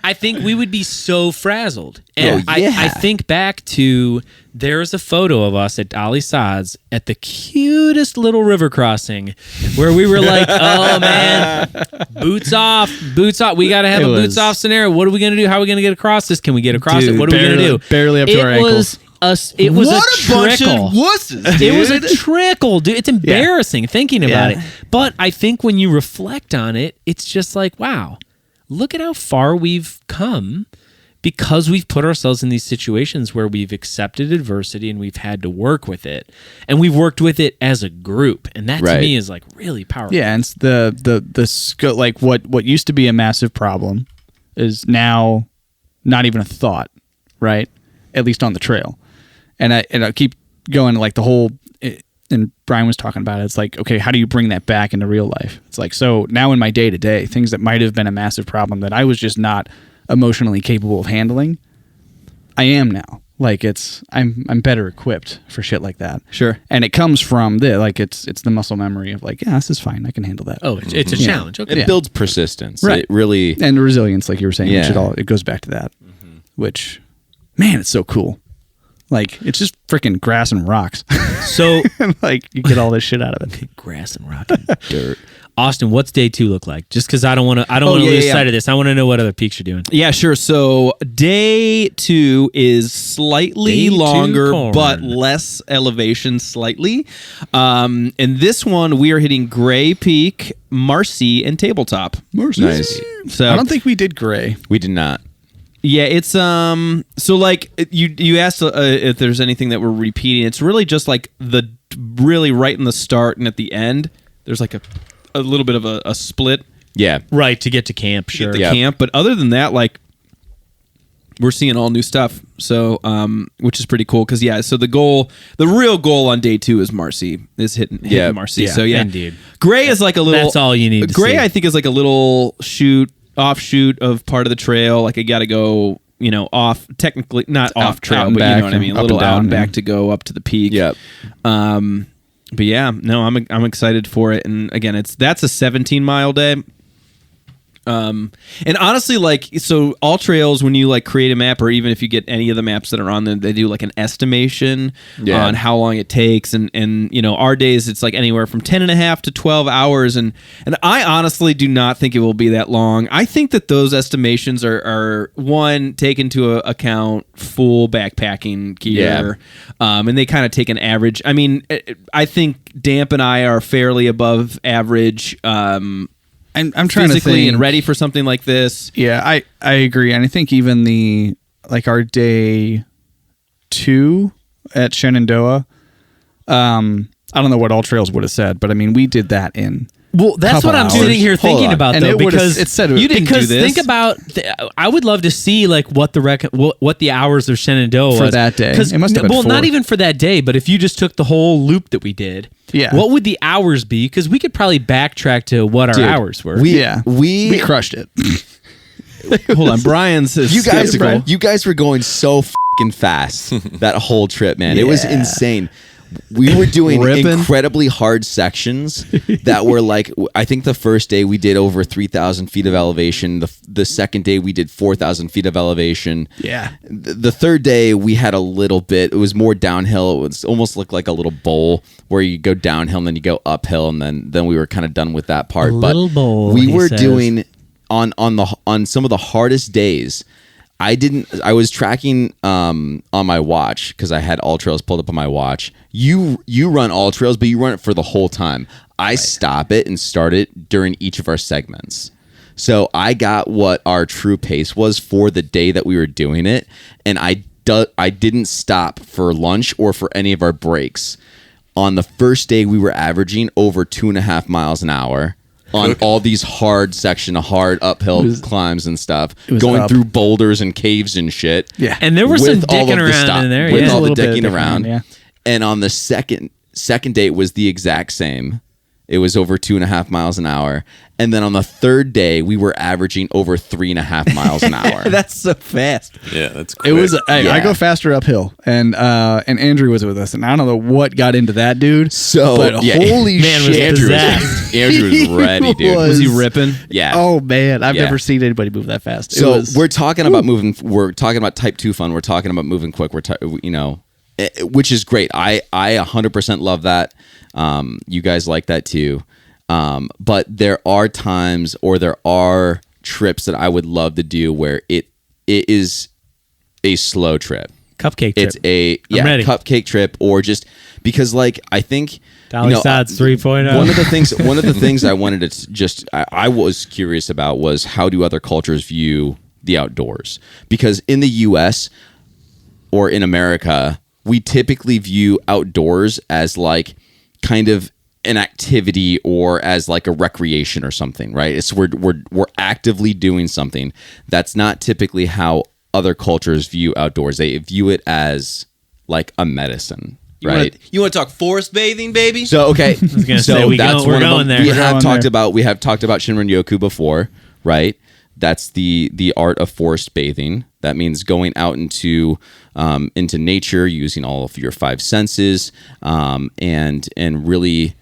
I think we would be so frazzled. And Oh, yeah. I think back to there's a photo of us at Dolly Sods at the cutest little river crossing where we were like, oh man, boots off. We got to have a boots off scenario. What are we going to do? How are we going to get across this? Can we get across it? What are we going to do? Barely up to our ankles. It was what a trickle. bunch of wusses, dude. It was a trickle, dude. It's embarrassing thinking about it. But I think when you reflect on it, it's just like, wow, look at how far we've come because we've put ourselves in these situations where we've accepted adversity and we've had to work with it. And we've worked with it as a group. And that to me is like really powerful. Yeah, and it's the scope, like what used to be a massive problem is now not even a thought, right? At least on the trail. And I keep going like the whole, and Brian was talking about it. It's like, okay, how do you bring that back into real life? It's like, so now in my day to day, things that might have been a massive problem that I was just not emotionally capable of handling, I am now. Like I'm better equipped for shit like that. Sure. And it comes from it's the muscle memory of like, yeah, this is fine. I can handle that. Oh, it's a challenge. Okay. It builds persistence. Right. It really. And resilience, like you were saying, Yeah. it goes back to that, which, man, it's so cool. Like, it's just freaking grass and rocks. So, like, you get all this shit out of it. grass and rock and dirt. Austin, what's day 2 look like? Just because I don't want to lose sight of this. I want to know what other peaks you're doing. Yeah, sure. So day 2 is slightly Day 2 longer, corn. but less elevation slightly. And this one, we are hitting Gray Peak, Marcy, and Tabletop. Nice. So I don't think we did gray. We did not. yeah, it's so like you asked if there's anything that we're repeating. It's really just like the really right in the start and at the end. There's like a little bit of a split. Yeah. Right, to get to camp, sure. The Yeah. camp, but other than that, like we're seeing all new stuff. So which is pretty cool because so the real goal on day 2 is Marcy, is hitting Marcy. Yeah, So indeed. Gray is like a little. That's all you need to Gray, see. I think, is like a little offshoot of part of the trail. Like I got to go, off, technically not off trail, out and but back, you know what I mean, a up little and out down, and back yeah. to go up to the peak. Yep. But yeah, no, I'm excited for it. And again, that's a 17-mile day. And honestly, like, so all trails, when you like create a map, or even if you get any of the maps that are on them, they do like an estimation on how long it takes. And our days, it's like anywhere from 10.5 to 12 hours. And I honestly do not think it will be that long. I think that those estimations are one, take into account full backpacking gear. And they kind of take an average. I mean, I think Damp and I are fairly above average. I'm trying to think, and ready for something like this. Yeah, I agree, and I think even our day 2 at Shenandoah, I don't know what All Trails would have said, but I mean, we did that in. Well, that's what I'm sitting here thinking about, and though, because it said you didn't do this. Think about. I would love to see like what the hours of Shenandoah for was that day. It must have been 4. Not even for that day, but if you just took the whole loop that we did, what would the hours be? Because we could probably backtrack to what our hours were. We crushed it. Hold on, Brian says you guys were going so fucking fast that whole trip, man. It was insane. We were doing incredibly hard sections that were like, I think the first day we did over 3,000 feet of elevation. The second day we did 4,000 feet of elevation. Yeah. The third day we had a little bit. It was more downhill. It was almost looked like a little bowl where you go downhill and then you go uphill, and then we were kind of done with that part. Little bowl. We were doing on some of the hardest days. I was tracking on my watch because I had All Trails pulled up on my watch. You run All Trails, but you run it for the whole time. I stop it and start it during each of our segments. So I got what our true pace was for the day that we were doing it, and I didn't stop for lunch or for any of our breaks. On the first day, we were averaging over 2.5 miles an hour. On all these hard uphill climbs and stuff, going through boulders and caves and shit. Yeah, and there was some dicking around in there. With all the dicking around. Yeah. And on the second day, it was the exact same. It was over 2.5 miles an hour. And then on the third day, we were averaging over 3.5 miles an hour. That's so fast. Yeah, that's quick. It was. I go faster uphill, and Andrew was with us, and I don't know what got into that dude. So, but holy shit, Andrew was ready, dude. Was he ripping? Yeah. Oh man, I've never seen anybody move that fast. We're talking about moving. We're talking about type 2 fun. We're talking about moving quick. Which is great. I 100% love that. You guys like that too. But there are times, or there are trips that I would love to do where it is a slow trip. Cupcake trip. It's a cupcake trip, or just because I think Dolly Sods 3.0. One of the things I wanted to I was curious about was how do other cultures view the outdoors? Because in the US or in America, we typically view outdoors as like kind of an activity or as like a recreation or something, right? It's we're actively doing something. That's not typically how other cultures view outdoors. They view it as like a medicine, right? You want to talk forest bathing, baby? So okay, we're going there. We have talked about Shinrin-yoku before, right? That's the art of forest bathing. That means going out into nature, using all of your 5 senses, and really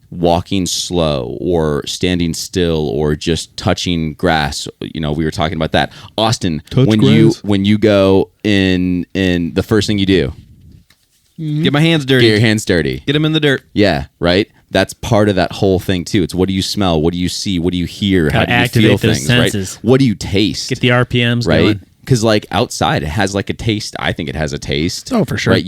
walking slow or standing still or just touching grass. We were talking about that. Austin, when you go in the first thing you do, get my hands dirty. Get your hands dirty. Get them in the dirt. Yeah, right? That's part of that whole thing too. It's what do you smell? What do you see? What do you hear? Gotta how do you feel those things, senses. Right? What do you taste? Get the RPMs right? going. Because outside it has like a taste. I think it has a taste. Oh, for sure. Right?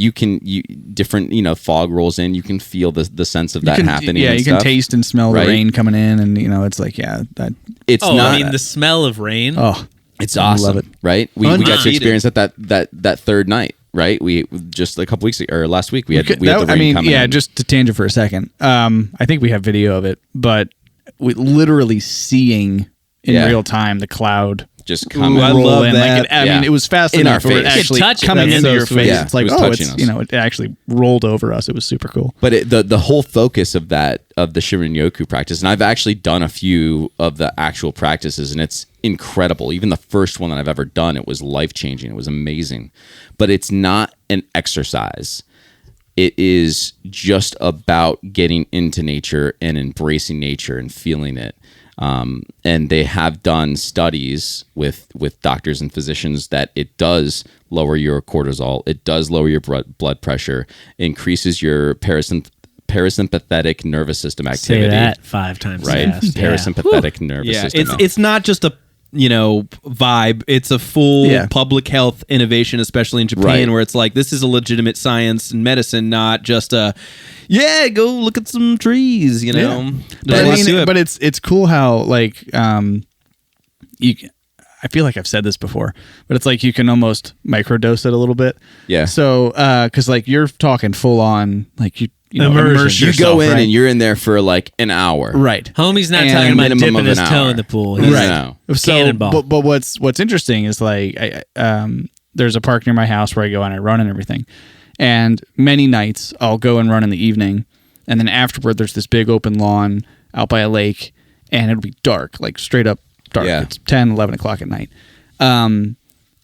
Different fog rolls in. You can feel the sense of that happening. Yeah, and you stuff, can taste and smell the rain coming in, and it's like that. It's not. I mean, the smell of rain. Oh, it's awesome. I love it. Right? We got to experience that third night. Right, we just a couple weeks ago, or last week we had the rain coming in. Just to tangent for a second. I think we have video of it, but we literally seeing in real time the cloud just coming. I love that. I mean, it was fast in enough. our face. It actually touch it. coming into your face. Yeah, it's like, it was touching us. it actually rolled over us. It was super cool. But the whole focus of the Shinrin-yoku practice, and I've actually done a few of the actual practices, and it's incredible. Even the first one that I've ever done, it was life-changing. It was amazing. But it's not an exercise. It is just about getting into nature and embracing nature and feeling it. And they have done studies with doctors and physicians that it does lower your cortisol, it does lower your blood pressure, increases your parasympathetic nervous system activity. Say that 5 times Right? fast. Parasympathetic nervous Yeah, system. it's not just a vibe. It's a full public health innovation, especially in Japan, Right. where it's like this is a legitimate science and medicine, not just a go look at some trees. But it's cool how like I feel like I've said this before, but it's like you can almost microdose it a little bit. Yeah. So because like you're talking full on like you Immersion. immerse You yourself, go in right? and you're in there for like an hour. Right. Homie's not And talking about minimum dipping of his an toe hour. in the pool. He's Right. So, cannonball. but what's interesting is like there's a park near my house where I go and I run and everything, and many nights I'll go and run in the evening, and then afterward there's this big open lawn out by a lake, and it'll be dark, like straight up dark. Yeah. It's 10, 11 o'clock at night, and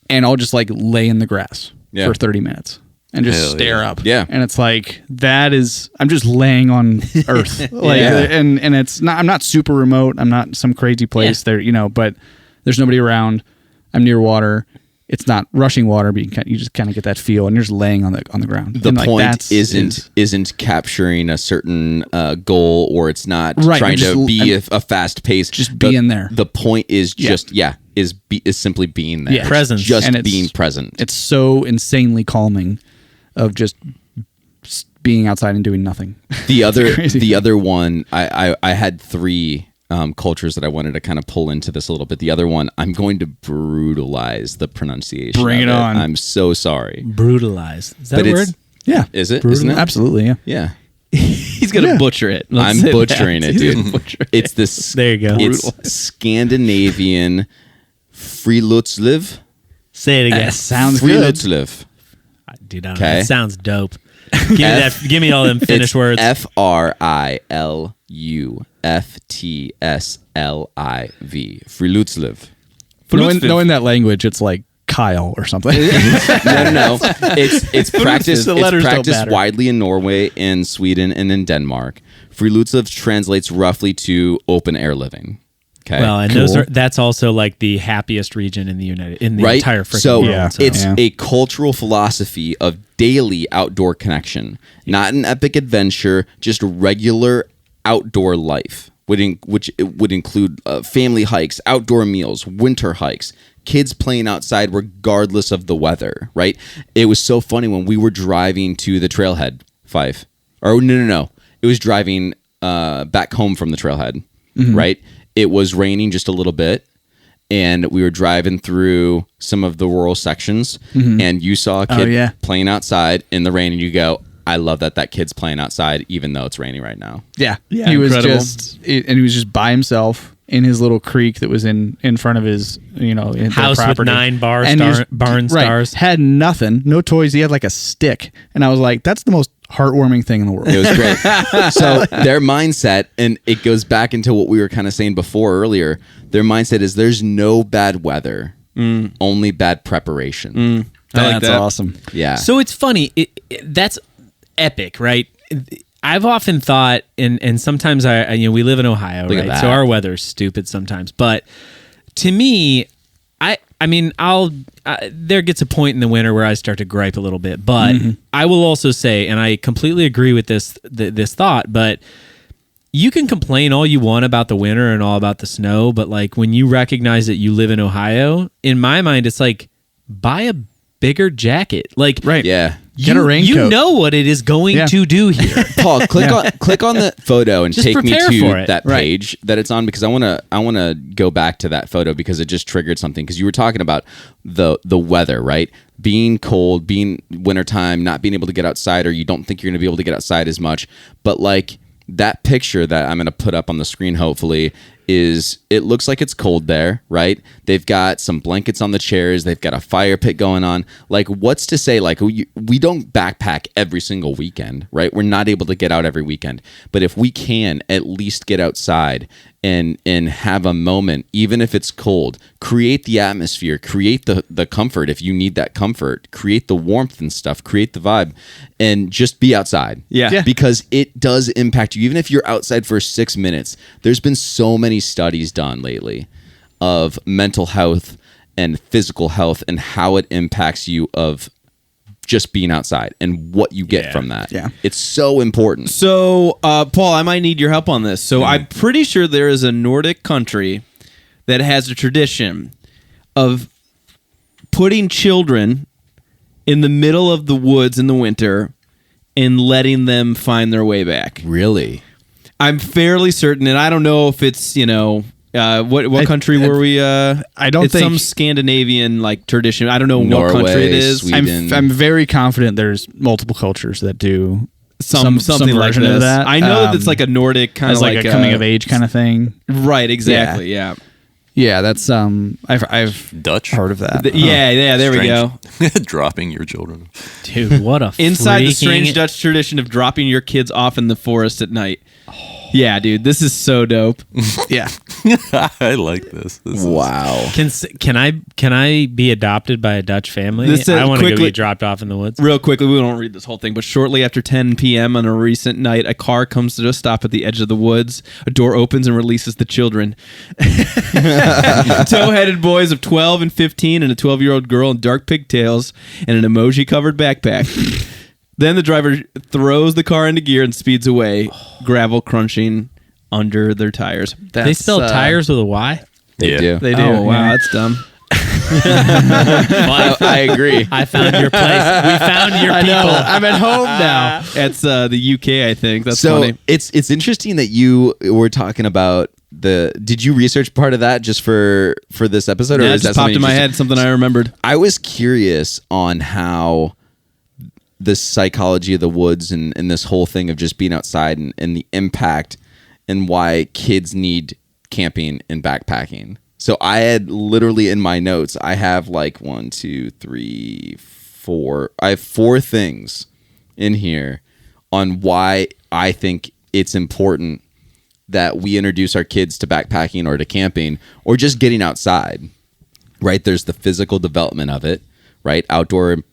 I'll just like lay in the grass for 30 minutes. And just Hell stare yeah. up. Yeah. And it's like, I'm just laying on earth. Like, and it's not, I'm not super remote. I'm not some crazy place there, but there's nobody around. I'm near water. It's not rushing water, but you just kind of get that feel, and you're just laying on the ground. The And, like, point isn't capturing a certain goal, or it's not trying to be a fast pace. Just being there. The point is is simply being there. Yeah. Presence. Just And it's- being present. It's so insanely calming of just being outside and doing nothing. The crazy. other one, I had 3 cultures that I wanted to kind of pull into this a little bit. The other one, I'm going to brutalize the pronunciation. Bring of it on. I'm so sorry. Brutalized. Is that But a it's- word? Yeah. Is it? Brutal? Isn't it? Absolutely. Yeah. Yeah. He's gonna butcher it. Let's I'm say that. butchering it, He's dude. gonna butcher it. It's this. There you go. It's Scandinavian Frilutzliv. Say it again. Sounds good. Frilutzliv. Dude, Okay. that sounds dope. Give me all them Finnish words. Frilutzliv. Frilutzliv. Knowing that language, it's like Kyle or something. No. It's practiced. The letters It's don't practiced matter. widely in Norway, in Sweden, and in Denmark. Frilutzliv translates roughly to open air living. Okay. Well, and that's also like the happiest region in the Right? entire freaking So world. it's Yeah. a cultural philosophy of daily outdoor connection, not an epic adventure, just regular outdoor life, which would include family hikes, outdoor meals, winter hikes, kids playing outside regardless of the weather, right? It was so funny when we were driving to the trailhead, Fife. Or no. It was driving back home from the trailhead, right? It was raining just a little bit, and we were driving through some of the rural sections, and you saw a kid playing outside in the rain, and you go, I love that kid's playing outside, even though it's raining right now. Yeah. Yeah, He was incredible. he was just by himself in his little creek that was in front of his, in their House with property. 9 And he was- barn stars. Had nothing, no toys. He had like a stick. And I was like, that's the most heartwarming thing in the world. It was great. So their mindset, and it goes back into what we were kind of saying before earlier, their mindset is there's no bad weather, only bad prepreration. I like That's that. awesome. Yeah. So it's funny. That's epic, right? I've often thought, and sometimes we live in Ohio, Look at right? that. So our weather's stupid sometimes. But to me, there gets a point in the winter where I start to gripe a little bit. But I will also say, and I completely agree with this thought, but you can complain all you want about the winter and all about the snow, but like when you recognize that you live in Ohio, in my mind, it's like buy a bigger jacket. Like, Right. Yeah. Get a raincoat. You know what it is going Yeah. to do here. Paul, click on the photo and Just take me prepare to for it. that Right. page that it's on, because I want to go back to that photo because it just triggered something, because you were talking about the weather, right? Being cold, being wintertime, not being able to get outside, or you don't think you're going to be able to get outside as much. But like that picture that I'm going to put up on the screen, hopefully, is it looks like it's cold there, right? They've got some blankets on the chairs. They've got a fire pit going on. Like, what's to say? Like, we don't backpack every single weekend, right? We're not able to get out every weekend. But if we can at least get outside and have a moment, even if it's cold, create the atmosphere, create the comfort if you need that comfort, create the warmth and stuff, create the vibe, and just be outside. Yeah. Because it does impact you. Even if you're outside for 6 minutes, there's been so many many studies done lately of mental health and physical health and how it impacts you of just being outside and what you get from that. Yeah. It's so important. So, Paul, I might need your help on this. So I'm pretty sure there is a Nordic country that has a tradition of putting children in the middle of the woods in the winter and letting them find their way back. Really? I'm fairly certain, and I don't know if it's, what country were we? I don't it's think some Scandinavian like tradition. I don't know Norway, what country it is. Sweden. I'm very confident there's multiple cultures that do Something like version this. of that. I know that it's like a Nordic kind as of like a coming of age kind of thing. Right, exactly. Yeah. Yeah, that's I've Dutch. heard of that. Yeah, there we go. Dropping your children. Dude, what a Inside the freaking- strange Dutch tradition of dropping your kids off in the forest at night. Yeah, dude, this is so dope. Yeah. I like this. Wow. Can I be adopted by a Dutch family? This, I want to go quickly- be dropped off in the woods. Real quickly, we won't read this whole thing, but shortly after 10 p.m. on a recent night, a car comes to a stop at the edge of the woods. A door opens and releases the children. Tow-headed boys of 12 and 15 and a 12-year-old girl in dark pigtails and an emoji-covered backpack. Then the driver throws the car into gear and speeds away, gravel crunching under their tires. They spell tires with a Y? They do. They do. Oh, wow, yeah. that's dumb. Well, I agree. I found your place. We found your people. I'm at home now. It's the UK, I think. That's so funny. it's interesting that you were talking about did you research part of that just for this episode? Yeah, or it is just that popped something in you my just- head, something I remembered. I was curious on how the psychology of the woods and this whole thing of just being outside and the impact and why kids need camping and backpacking. So I had literally in my notes, I have like 1, 2, 3, 4. I have 4 things in here on why I think it's important that we introduce our kids to backpacking or to camping or just getting outside, right? There's the physical development of it, right? Outdoor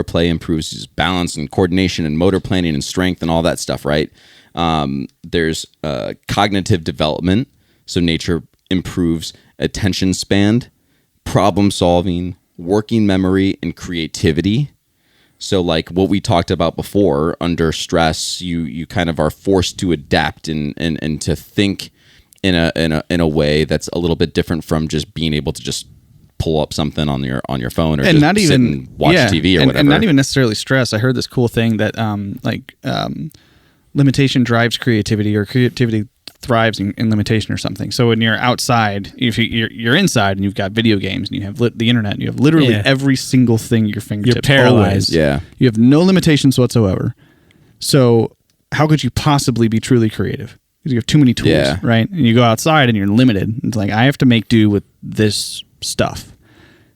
play improves balance and coordination and motor planning and strength and all that stuff, right? There's cognitive development. So nature improves attention span, problem solving, working memory, and creativity. So like what we talked about before, under stress, you kind of are forced to adapt and to think in a way that's a little bit different from just being able to just pull up something on your phone or And just not sit even and watch TV or whatever. and not even necessarily stress. I heard this cool thing that limitation drives creativity, or creativity thrives in limitation or something. So when you're outside, if you're inside and you've got video games and you have the internet, and you have literally Yeah. every single thing at your fingertips. You're paralyzed. Always. Yeah. You have no limitations whatsoever. So how could you possibly be truly creative? Because you have too many tools, Yeah. right? And you go outside and you're limited. It's like, I have to make do with this stuff.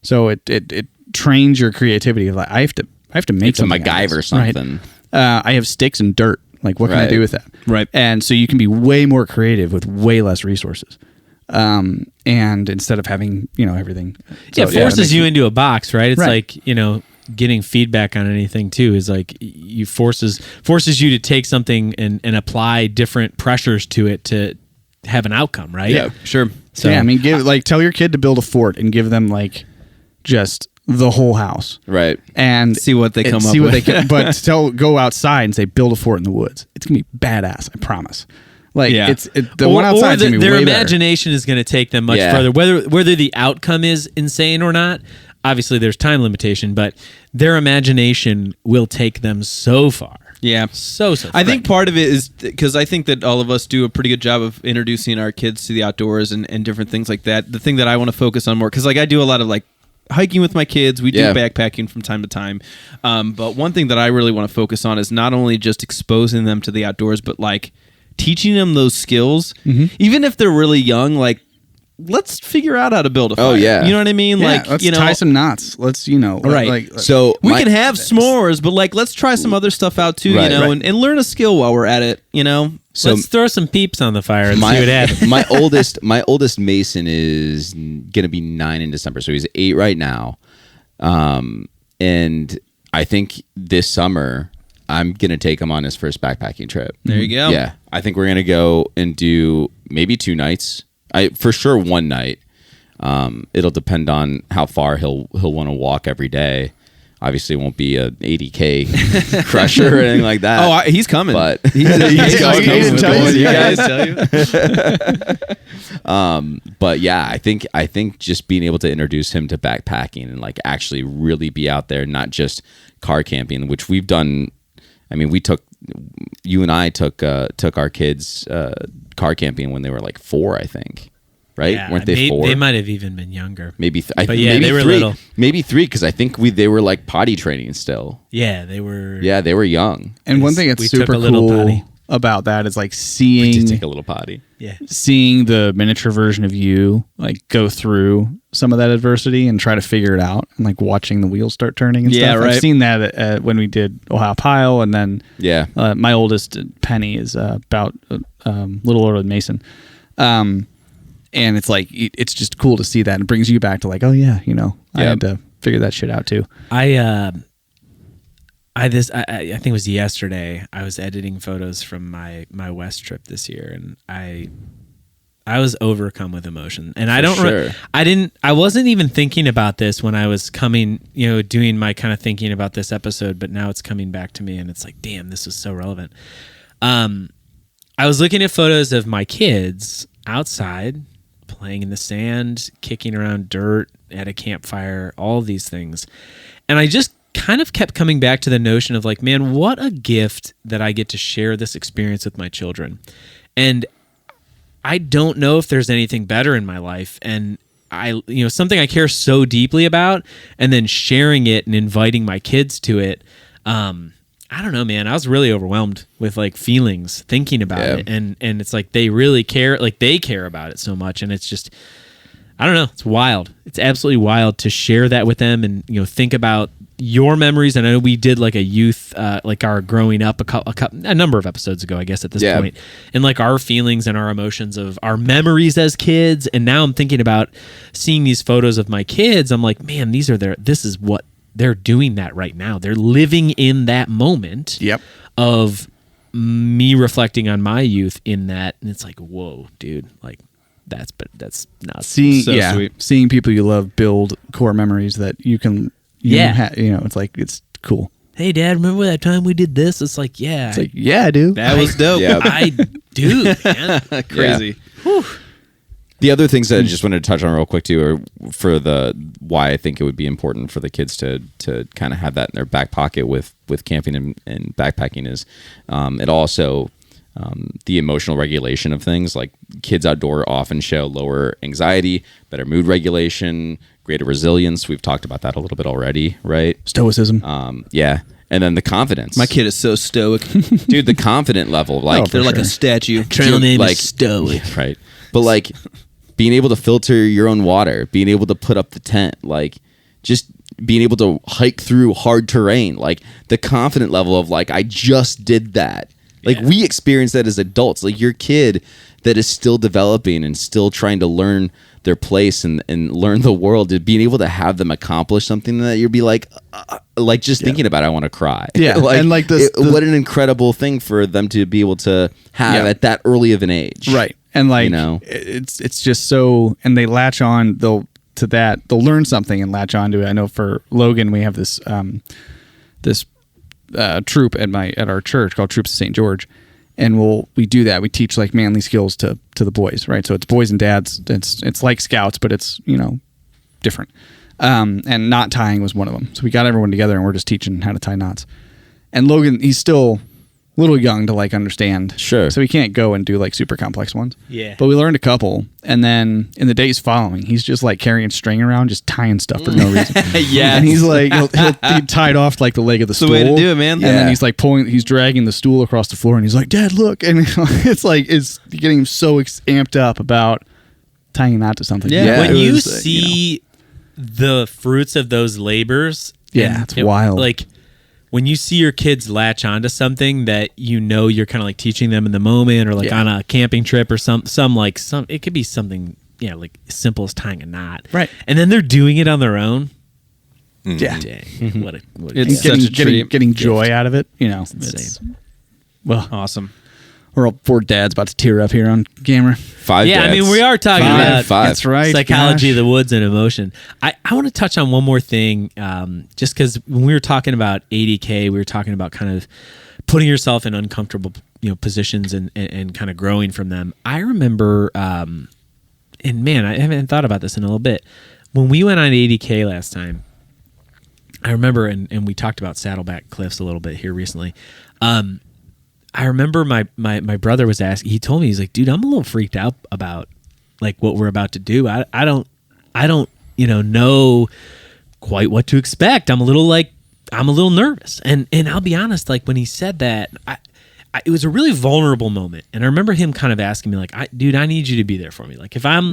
So it trains your creativity. Like I have to make It's a something out of MacGyver this, something. Right? I have sticks and dirt. Like, what can I Right. do with that? Right. And so you can be way more creative with way less resources. And instead of having, everything. Yeah, So, it forces makes you into a box, right? It's Right. like, getting feedback on anything too is like you forces you to take something and apply different pressures to it to have an outcome, right? Yeah, sure. So yeah, I mean, tell your kid to build a fort and give them just the whole house. Right. And See what they come see up what with. they can, but go outside and say build a fort in the woods. It's gonna be badass, I promise. Yeah. The one outside or gonna be their way better. imagination is going to take them much Yeah. further. Whether the outcome is insane or not, obviously there's time limitation, but their imagination will take them so far. Yeah. So I think part of it is because I think that all of us do a pretty good job of introducing our kids to the outdoors and different things like that. The thing that I want to focus on more, because I do a lot of hiking with my kids. We do Yeah. backpacking from time to time. But one thing that I really want to focus on is not only just exposing them to the outdoors, but teaching them those skills, even if they're really young. Let's figure out how to build a fire. Oh, yeah. You know what I mean? Yeah, let's tie some knots. Let's Right. So We can have s'mores, but let's try some other stuff out too, Right, right. and learn a skill while we're at it, So let's throw some peeps on the fire and see what happens. my oldest Mason is gonna be 9 in December, so he's 8 right now. And I think this summer I'm gonna take him on his first backpacking trip. There you go. Yeah, I think we're gonna go and do maybe 2 nights for sure one night. It'll depend on how far he'll want to walk every day. Obviously, it won't be a 80K crusher or anything like that. Oh, he's coming. But he's didn't tell you. You guys tell you. but yeah, I think just being able to introduce him to backpacking and like actually really be out there, not just car camping, which we've done. I mean, you and I took our kids car camping when they were like 4, I think. Right? Yeah, Weren't they 4? They might have even been younger. Maybe, But maybe they were 3. little. Maybe 3 because I think they were like potty training still. Yeah, they were. Yeah, they were young. And one thing We that's took super a little cool potty. about that is like Did seeing take a little potty. Yeah. seeing the miniature version of you like go through some of that adversity and try to figure it out, and like watching the wheels start turning and Yeah, stuff. right. I've seen that when we did Ohio Pile, and then Yeah. my oldest Penny is about little older than Mason. And it's like it's just cool to see that, and it brings you back to like, oh yeah, I Yeah. had to figure that shit out too. I think it was yesterday. I was editing photos from my West trip this year, and I was overcome with emotion. And I don't. sure. I wasn't even thinking about this when I was coming. Doing my kind of thinking about this episode, but now it's coming back to me, and it's like, damn, this was so relevant. I was looking at photos of my kids outside, playing in the sand, kicking around dirt at a campfire, all of these things. And I just kind of kept coming back to the notion of like, man, what a gift that I get to share this experience with my children. And I don't know if there's anything better in my life. And something I care so deeply about, and then sharing it and inviting my kids to it. I don't know, man. I was really overwhelmed with like feelings thinking about it, and it's like they really care, like they care about it so much, and it's just, I don't know, it's wild. It's absolutely wild to share that with them, and think about your memories. And I know we did like a youth, like our growing up a number of episodes ago, I guess at this point, and like our feelings and our emotions of our memories as kids. And now I'm thinking about seeing these photos of my kids. I'm like, man, this is what they're doing that right now. They're living in that moment of me reflecting on my youth in that. And it's like, whoa, dude, like that's nuts. Seeing people you love build core memories that you can, it's like, it's cool. Hey, Dad, remember that time we did this? It's like, yeah. It's like, yeah, dude. That was dope. Yeah. I do, man. Crazy. The other things that I just wanted to touch on real quick too, are for why I think it would be important for the kids to kind of have that in their back pocket with camping and backpacking is it also the emotional regulation of things. Like kids outdoor often show lower anxiety, better mood regulation, greater resilience. We've talked about that a little bit already, right? Stoicism. Yeah. And then the confidence. My kid is so stoic. Dude, the confident level, like They're like a statue. Trail name like, is Stoic. Right. But like being able to filter your own water, being able to put up the tent, like just being able to hike through hard terrain, like the confident level of like, I just did that. Like we experience that as adults, like your kid that is still developing and still trying to learn their place and learn the world, being able to have them accomplish something that you'd be like just thinking about it, I want to cry. Yeah. Like, And like what an incredible thing for them to be able to have at that early of an age. Right. And like, it's just so, and they latch on, they'll learn something and latch on to it. I know for Logan, we have this troop at our church called Troops of St. George. And we do that. We teach like manly skills to the boys, right? So it's boys and dads. It's like scouts, but it's, different. And knot tying was one of them. So we got everyone together and we're just teaching how to tie knots. And Logan, he's still a little young to like understand. Sure. So he can't go and do like super complex ones. Yeah. But we learned a couple. And then in the days following, he's just like carrying string around, just tying stuff for no reason. Yeah. And he's like, he'll be tied off to like the leg of the stool. the way to do it, man. And Yeah. then he's like he's dragging the stool across the floor and he's like, Dad, look. And it's getting him so amped up about tying a knot to something. Yeah. When it you was, see the fruits of those labors, Yeah, it's wild. Like when you see your kids latch onto something that you're kind of like teaching them in the moment, or like on a camping trip, or some it could be something like as simple as tying a knot, Right. And then they're doing it on their own. Yeah. Dang, what a It's gift. such a treat. getting joy out of it. Insane. Well, Awesome. We're all four dads about to tear up here on camera. 5 Yeah, I dads. mean, we are talking about That's right. psychology of gosh. the woods and emotion. I want to touch on one more thing, just because when we were talking about 80K, we were talking about kind of putting yourself in uncomfortable positions and kind of growing from them. I remember, and man, I haven't thought about this in a little bit. When we went on 80K last time, I remember, and we talked about Saddleback Cliffs a little bit here recently. I remember my brother was asking. He told me, he's like, "Dude, I'm a little freaked out about like what we're about to do. I don't know quite what to expect. I'm a little nervous." And I'll be honest, like when he said that, it was a really vulnerable moment. And I remember him kind of asking me, like, "Dude, I need you to be there for me. Like if I'm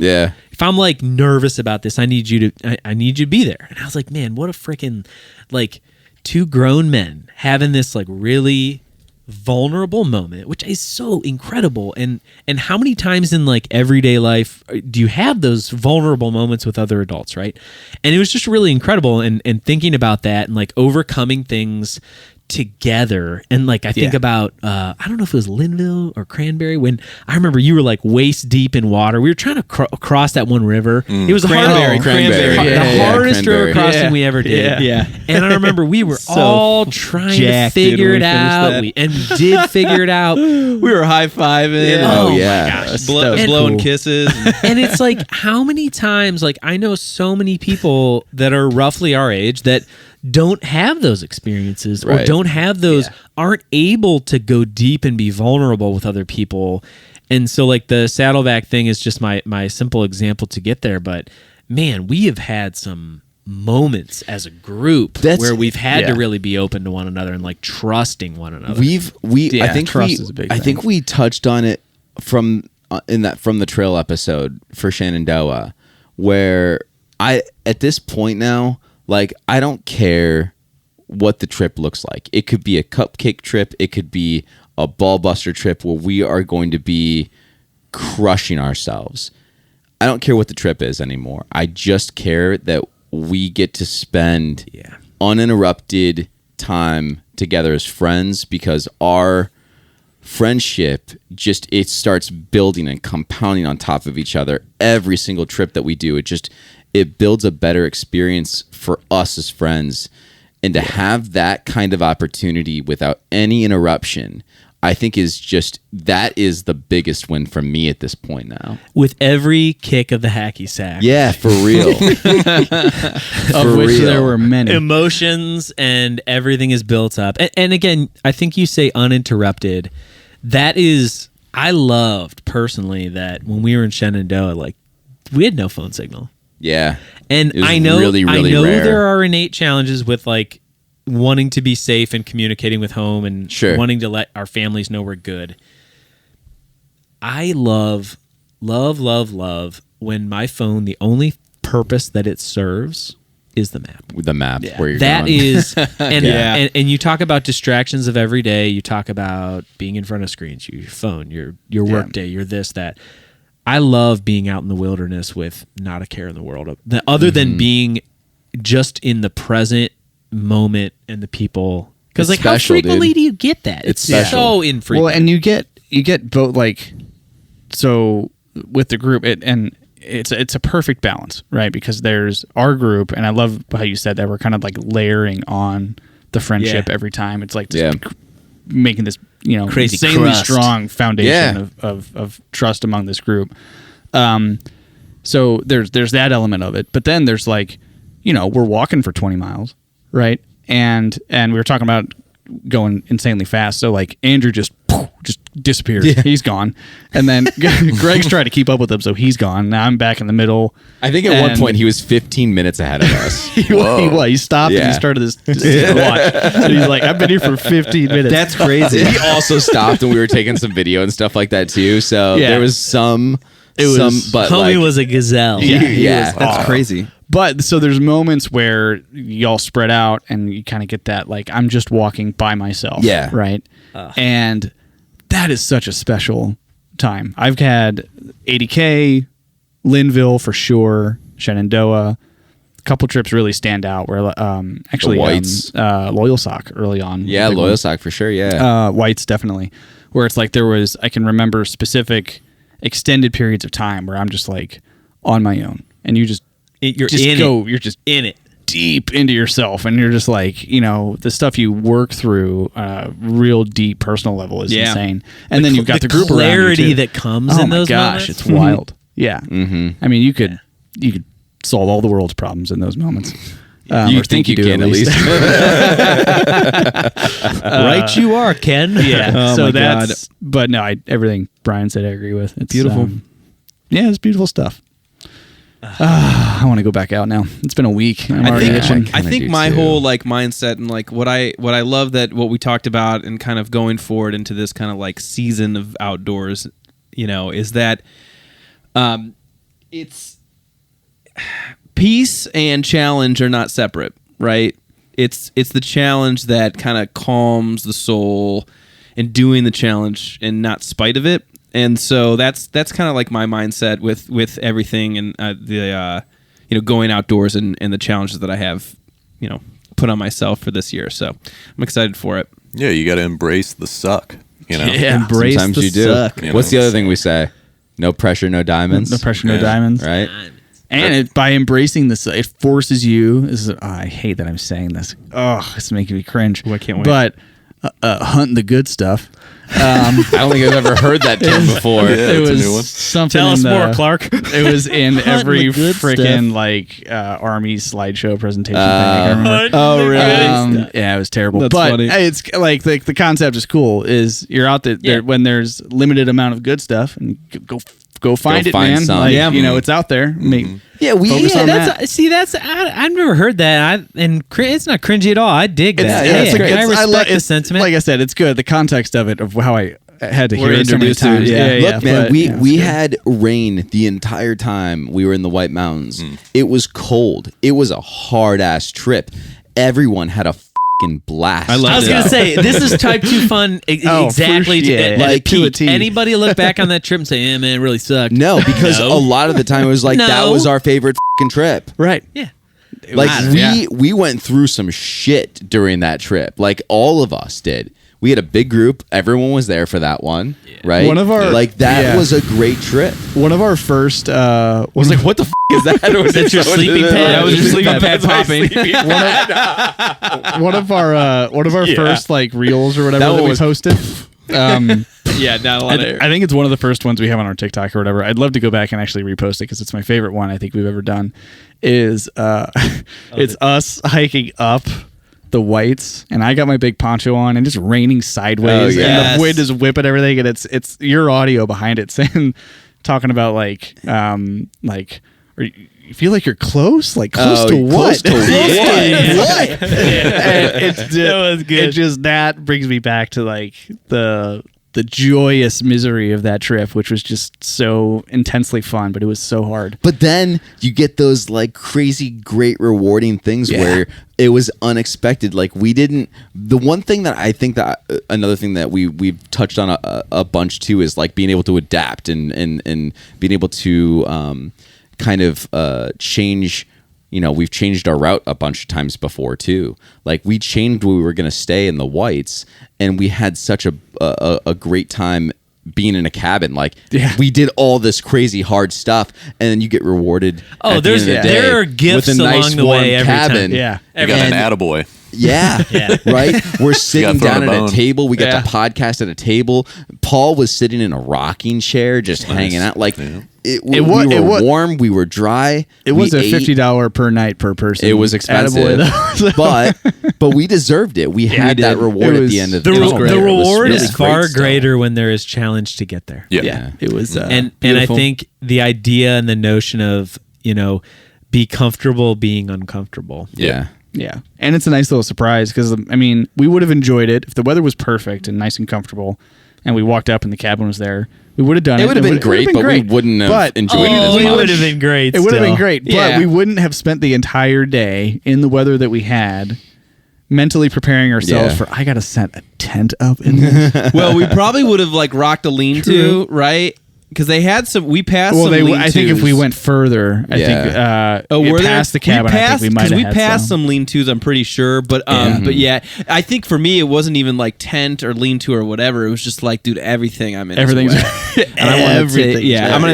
like nervous about this, I need you to be there." And I was like, man, what a freaking like two grown men having this like really vulnerable moment, which is so incredible. And how many times in like everyday life do you have those vulnerable moments with other adults, right? And it was just really incredible. And thinking about that and like overcoming things together. And like I think about I don't know if it was Linville or Cranberry, when I remember you were like waist deep in water. We were trying to cross that one river. It was the hardest river crossing we ever did. Yeah. And I remember we were all trying to figure it out. We did figure it out. We were high-fiving. Oh, yeah. my gosh. Blowing kisses. And it's like, how many times, like I know so many people that are roughly our age that don't have those experiences or Right. don't have those, aren't able to go deep and be vulnerable with other people. And so like the Saddleback thing is just my simple example to get there. But man, we have had some moments as a group where we've had to really be open to one another and like trusting one another. I think we touched on it from the trail episode for Shenandoah, where at this point now, like, I don't care what the trip looks like. It could be a cupcake trip. It could be a ball buster trip where we are going to be crushing ourselves. I don't care what the trip is anymore. I just care that we get to spend uninterrupted time together as friends, because our friendship it starts building and compounding on top of each other every single trip that we do. It builds a better experience for us as friends. And to have that kind of opportunity without any interruption, I think that is the biggest win for me at this point now. With every kick of the hacky sack. Yeah, for real. Of which there were many. Emotions and everything is built up. And again, I think you say uninterrupted. I loved personally that when we were in Shenandoah, like we had no phone signal. Yeah. And It was I know really, really rare. there are innate challenges with like wanting to be safe and communicating with home and wanting to let our families know we're good. I love when my phone, the only purpose that it serves is the map. The map where you're That going. is, and you talk about distractions of every day. You talk about being in front of screens, your phone, your work day, your this, that. I love being out in the wilderness with not a care in the world, other than being just in the present moment and the people. Because like, how frequently do you get that? It's so infrequent. Well, and you get both, like, so with the group, it's a perfect balance, right? Because there's our group, and I love how you said that we're kind of like layering on the friendship every time. It's like just making this crazy insanely crust. strong foundation of trust among this group. So there's that element of it, but then there's like, we're walking for 20 miles, right? And we were talking about going insanely fast. So like Andrew just disappeared. Yeah. He's gone. And then Greg's trying to keep up with him, so he's gone. Now I'm back in the middle. I think at one point he was 15 minutes ahead of us. He stopped and he started this watch. And he's like, I've been here for 15 minutes. That's crazy. He also stopped and we were taking some video and stuff like that too. So there was some. But homie was a gazelle. Yeah. That's crazy. But so there's moments where y'all spread out and you kind of get that, like, I'm just walking by myself. Yeah. Right. And that is such a special time. I've had 80K, Linville for sure, Shenandoah, couple trips really stand out where actually Whites. Loyal Sock early on. Yeah, Big Loyal one. Sock for sure. Yeah. Whites definitely, where it's like I can remember specific extended periods of time where I'm just like on my own, and you're just in it. deep into yourself, and you're just like, the stuff you work through real deep personal level is insane. And then you've got the group clarity around you too. that comes in those moments. It's wild. Yeah. I mean, you could solve all the world's problems in those moments. You think you can at least. Right you are, Ken. Yeah. Oh So my that's but no, everything Brian said I agree with. It's Beautiful. Yeah, it's beautiful stuff. I want to go back out now. It's been a week. I'm already itching. I think do my too. whole like mindset and like what I love that what we talked about and kind of going forward into this kind of like season of outdoors, is that it's peace and challenge are not separate, right? It's the challenge that kind of calms the soul and doing the challenge and not spite of it. And so that's kind of like my mindset with everything and the going outdoors and the challenges that I have put on myself for this year. So I'm excited for it. Yeah, you got to embrace the suck. Yeah, embrace Sometimes the you do. suck. You What's know? the other thing we say? No pressure, no diamonds. No pressure, no Yeah. diamonds. Right? And by embracing this, it forces you. I hate that I'm saying this. Oh, it's making me cringe. I can't wait. But hunting the good stuff. I don't think I've ever heard that term before. Yeah, it it's a was new one. something. Tell in us the- more, Clark. It was in every the good freaking like Army slideshow presentation thing. I can remember. Oh, really? Yeah, it was terrible. That's but funny. it's like the concept is cool. Is you're out there when there's limited amount of good stuff, and go find it, find man. some. Like, Yeah. it's out there. Yeah, Focus on that's I've never heard that. It's not cringy at all. I dig that. It's great. I respect the it's- sentiment. Like I said, it's good. The context of it, of how I had to hear We're it so many introduced to it, times. yeah. Look, man, but, we it's we good. had rain the entire time we were in the White Mountains. It was cold. It was a hard ass trip. Everyone had a fucking blast. I love I was it. gonna say this is type 2 fun Oh, exactly for sure. Yeah, like to a peak. T. Anybody look back on that trip and say, "Yeah, man, it really sucked." No, because No. a lot of the time it was like that No. was our favorite fucking trip. right. Yeah. Like Yeah. we went through some shit during that trip. Like all of us did. We had a big group. Everyone was there for that one, right? One of our- like that yeah. was a great trip. One of our first I was like, what the is that? Or was That's your sleeping pad. That was your sleeping pad That's my popping. sleeping pad. one of our first like reels or whatever That that, one we posted. Yeah, not a lot of air. I think it's one of the first ones we have on our TikTok or whatever. I'd love to go back and actually repost it because it's my favorite one I think we've ever done. Is it's us hiking up the Whites, and I got my big poncho on and just raining sideways, Oh, and yes. the wind is whipping everything, and it's your audio behind it saying, talking about like you feel like you're close, like close to what? Close to what? What? And it's just, That was good. It just that brings me back to like the joyous misery of that trip, which was just so intensely fun, but it was so hard. But then you get those like crazy, great, rewarding things where it was unexpected. Like we didn't. The one thing that I think that another thing that we've touched on a bunch too is like being able to adapt and being able to kind of change. We've changed our route a bunch of times before too. Like we changed where we were going to stay in the Whites, and we had such a great time being in a cabin. Like we did all this crazy hard stuff, and then you get rewarded. Oh, at the end of the day there are gifts with a nice along the warm way every cabin. time. Yeah. You got an attaboy. Yeah, right. We're sitting throw down a at a bone. table. We got Yeah. the podcast at a table. Paul was sitting in a rocking chair, just hanging out. Like we were warm. We were dry. It was we a ate. $50 per night per person. It was expensive, Attaboy, though. but we deserved it. We had we that did. reward It at was- the end of The, the re- day. the It was reward really is far great stuff. greater when there is challenge to get there. Yeah. Yeah, it was. And I Beautiful. think the idea and the notion of be comfortable being uncomfortable. Yeah. yeah, and it's a nice little surprise because I mean, we would have enjoyed it if the weather was perfect and nice and comfortable, and we walked up and the cabin was there. We would have done it. It would have been would great, been but great. we wouldn't have But- enjoyed it Oh, as it much. would have been great. It would have been still. great, but Yeah. we wouldn't have spent the entire day in the weather that we had, mentally preparing ourselves Yeah. for. I got to set a tent up in there. Well, we probably would have like rocked a lean-to, right? because they had some. We passed. Well, some I think if we went further, I think were there? past the cabin, I think we might have we had passed some lean-tos. I'm pretty sure, but yeah, I think for me it wasn't even like tent or lean-to or whatever. It was just like, dude, everything I'm in, Everything's and I want everything. I'm gonna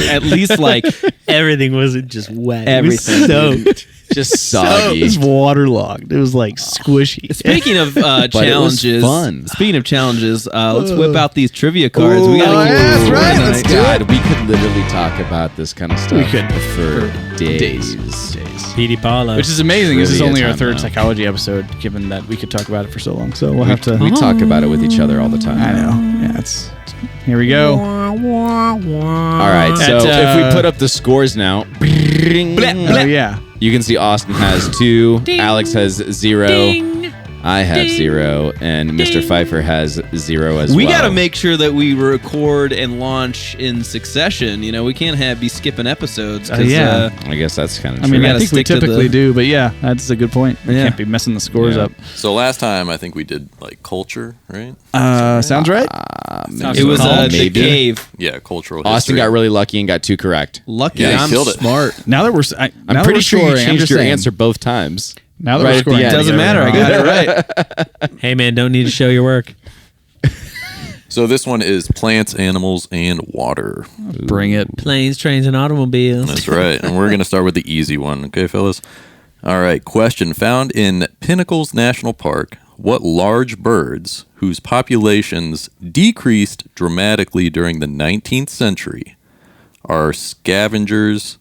at least like Everything wasn't just wet. Everything. It was soaked. Just soggy. It was waterlogged. It was like squishy. Speaking of challenges, fun. Speaking of challenges, let's whip out these trivia cards. We gotta Oh, keep yeah, that's moving right. tonight. Let's do God, we could literally talk about this kind of stuff. We could. for days. Petey Paulo. Which is amazing. This is Trivia only our time third now. psychology episode, given that we could talk about it for so long. So we'll have to. We talk about it with each other all the time. I know. Yeah, it's. Here we go. All right, so At, if we put up the scores now, Oh yeah. you can see Austin has 2, Alex has 0, I have 0, and Mr. Pfeiffer has 0 as well. We got to make sure that we record and launch in succession. You know, we can't be skipping episodes. 'Cause, Yeah. I guess that's kind of I true. mean, gotta I think we stick to typically the- do, but yeah, that's a good point. We Yeah. can't be messing the scores Yeah. up. So last time I think we did like culture, right? Sounds right. It was the maybe. cave. Yeah, cultural Austin history. got really lucky and got 2 correct. Lucky Yeah, he I'm killed it. smart. Now that we're, I'm pretty sure you changed your answer both times. Now that Right we're at the scoring, end. Doesn't matter. I got it right. Hey man, don't need to show your work. So this one is plants, animals, and water. Bring it. Planes, trains, and automobiles. That's right. And we're going to start with the easy one. Okay, fellas? All right. Question. Found in Pinnacles National Park, what large birds whose populations decreased dramatically during the 19th century are scavengers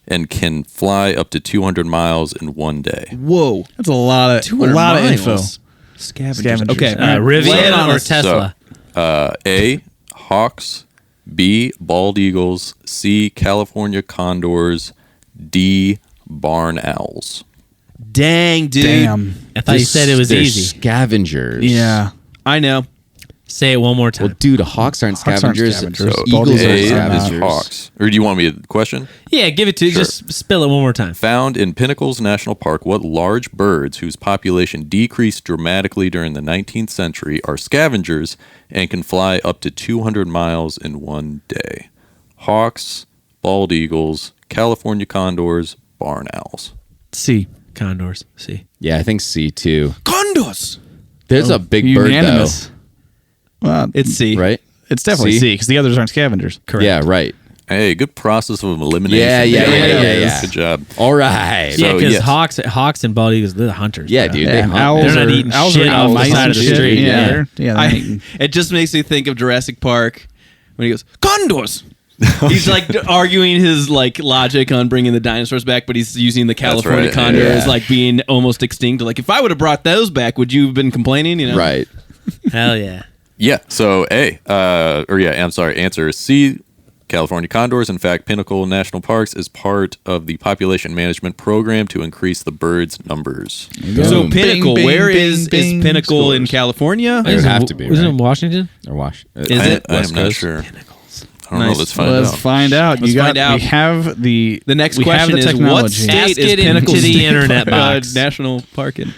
and can fly up to 200 miles in one day? Whoa. That's a lot of 200 info. miles. Scavengers. Scavengers. Okay. Lay it Rivian on or us. Tesla? A, hawks, B, bald eagles, C, California condors, D, barn owls. Dang, dude. Damn. I thought you said it was They're easy. Scavengers. Yeah. I know. Say it one more time. Well, dude, hawks aren't Hawks aren't scavengers. scavengers. So Eagles A are is scavengers. hawks. Or do you want me to question? Yeah, give it to Sure. just spill it one more time. Found in Pinnacles National Park, what large birds whose population decreased dramatically during the 19th century are scavengers and can fly up to 200 miles in one day? Hawks, bald eagles, California condors, barn owls. C. Condors. See. Yeah, I think C too. Condos. There's a big bird Unanimous. Well, It's C. though, right? it's definitely C? C because the others aren't scavengers. Correct. Yeah, right. Hey, good process of elimination. Yeah. Good job. All right. Yeah, So, because yes. hawks and bald eagles, they're the hunters. Yeah, bro. dude. Yeah, They and hunt. owls They're not are- eating owls shit are off the mice side and of the shit. street. Yeah, Yeah. they're eating. It just makes me think of Jurassic Park when he goes, Condos. He's like arguing his like logic on bringing the dinosaurs back, but he's using the California right, condor yeah. as like being almost extinct. Like, if I would have brought those back, would you have been complaining? You know, Right. Hell yeah. Yeah. So answer is C, California condors. In fact, Pinnacle National Parks is part of the population management program to increase the birds' numbers. So Boom. Pinnacle, Bing, where bing, is bing, Pinnacle in scores. California? It would have to be, Was it right? in Washington? Or wash. Is it? I am West not Coast? sure. I don't know. Nice. Let's find Let's out. find out. Let's find out. We have the The next we have question the is, what technology. state Ask is it Pinnacle into the State internet Park, box. National Park in?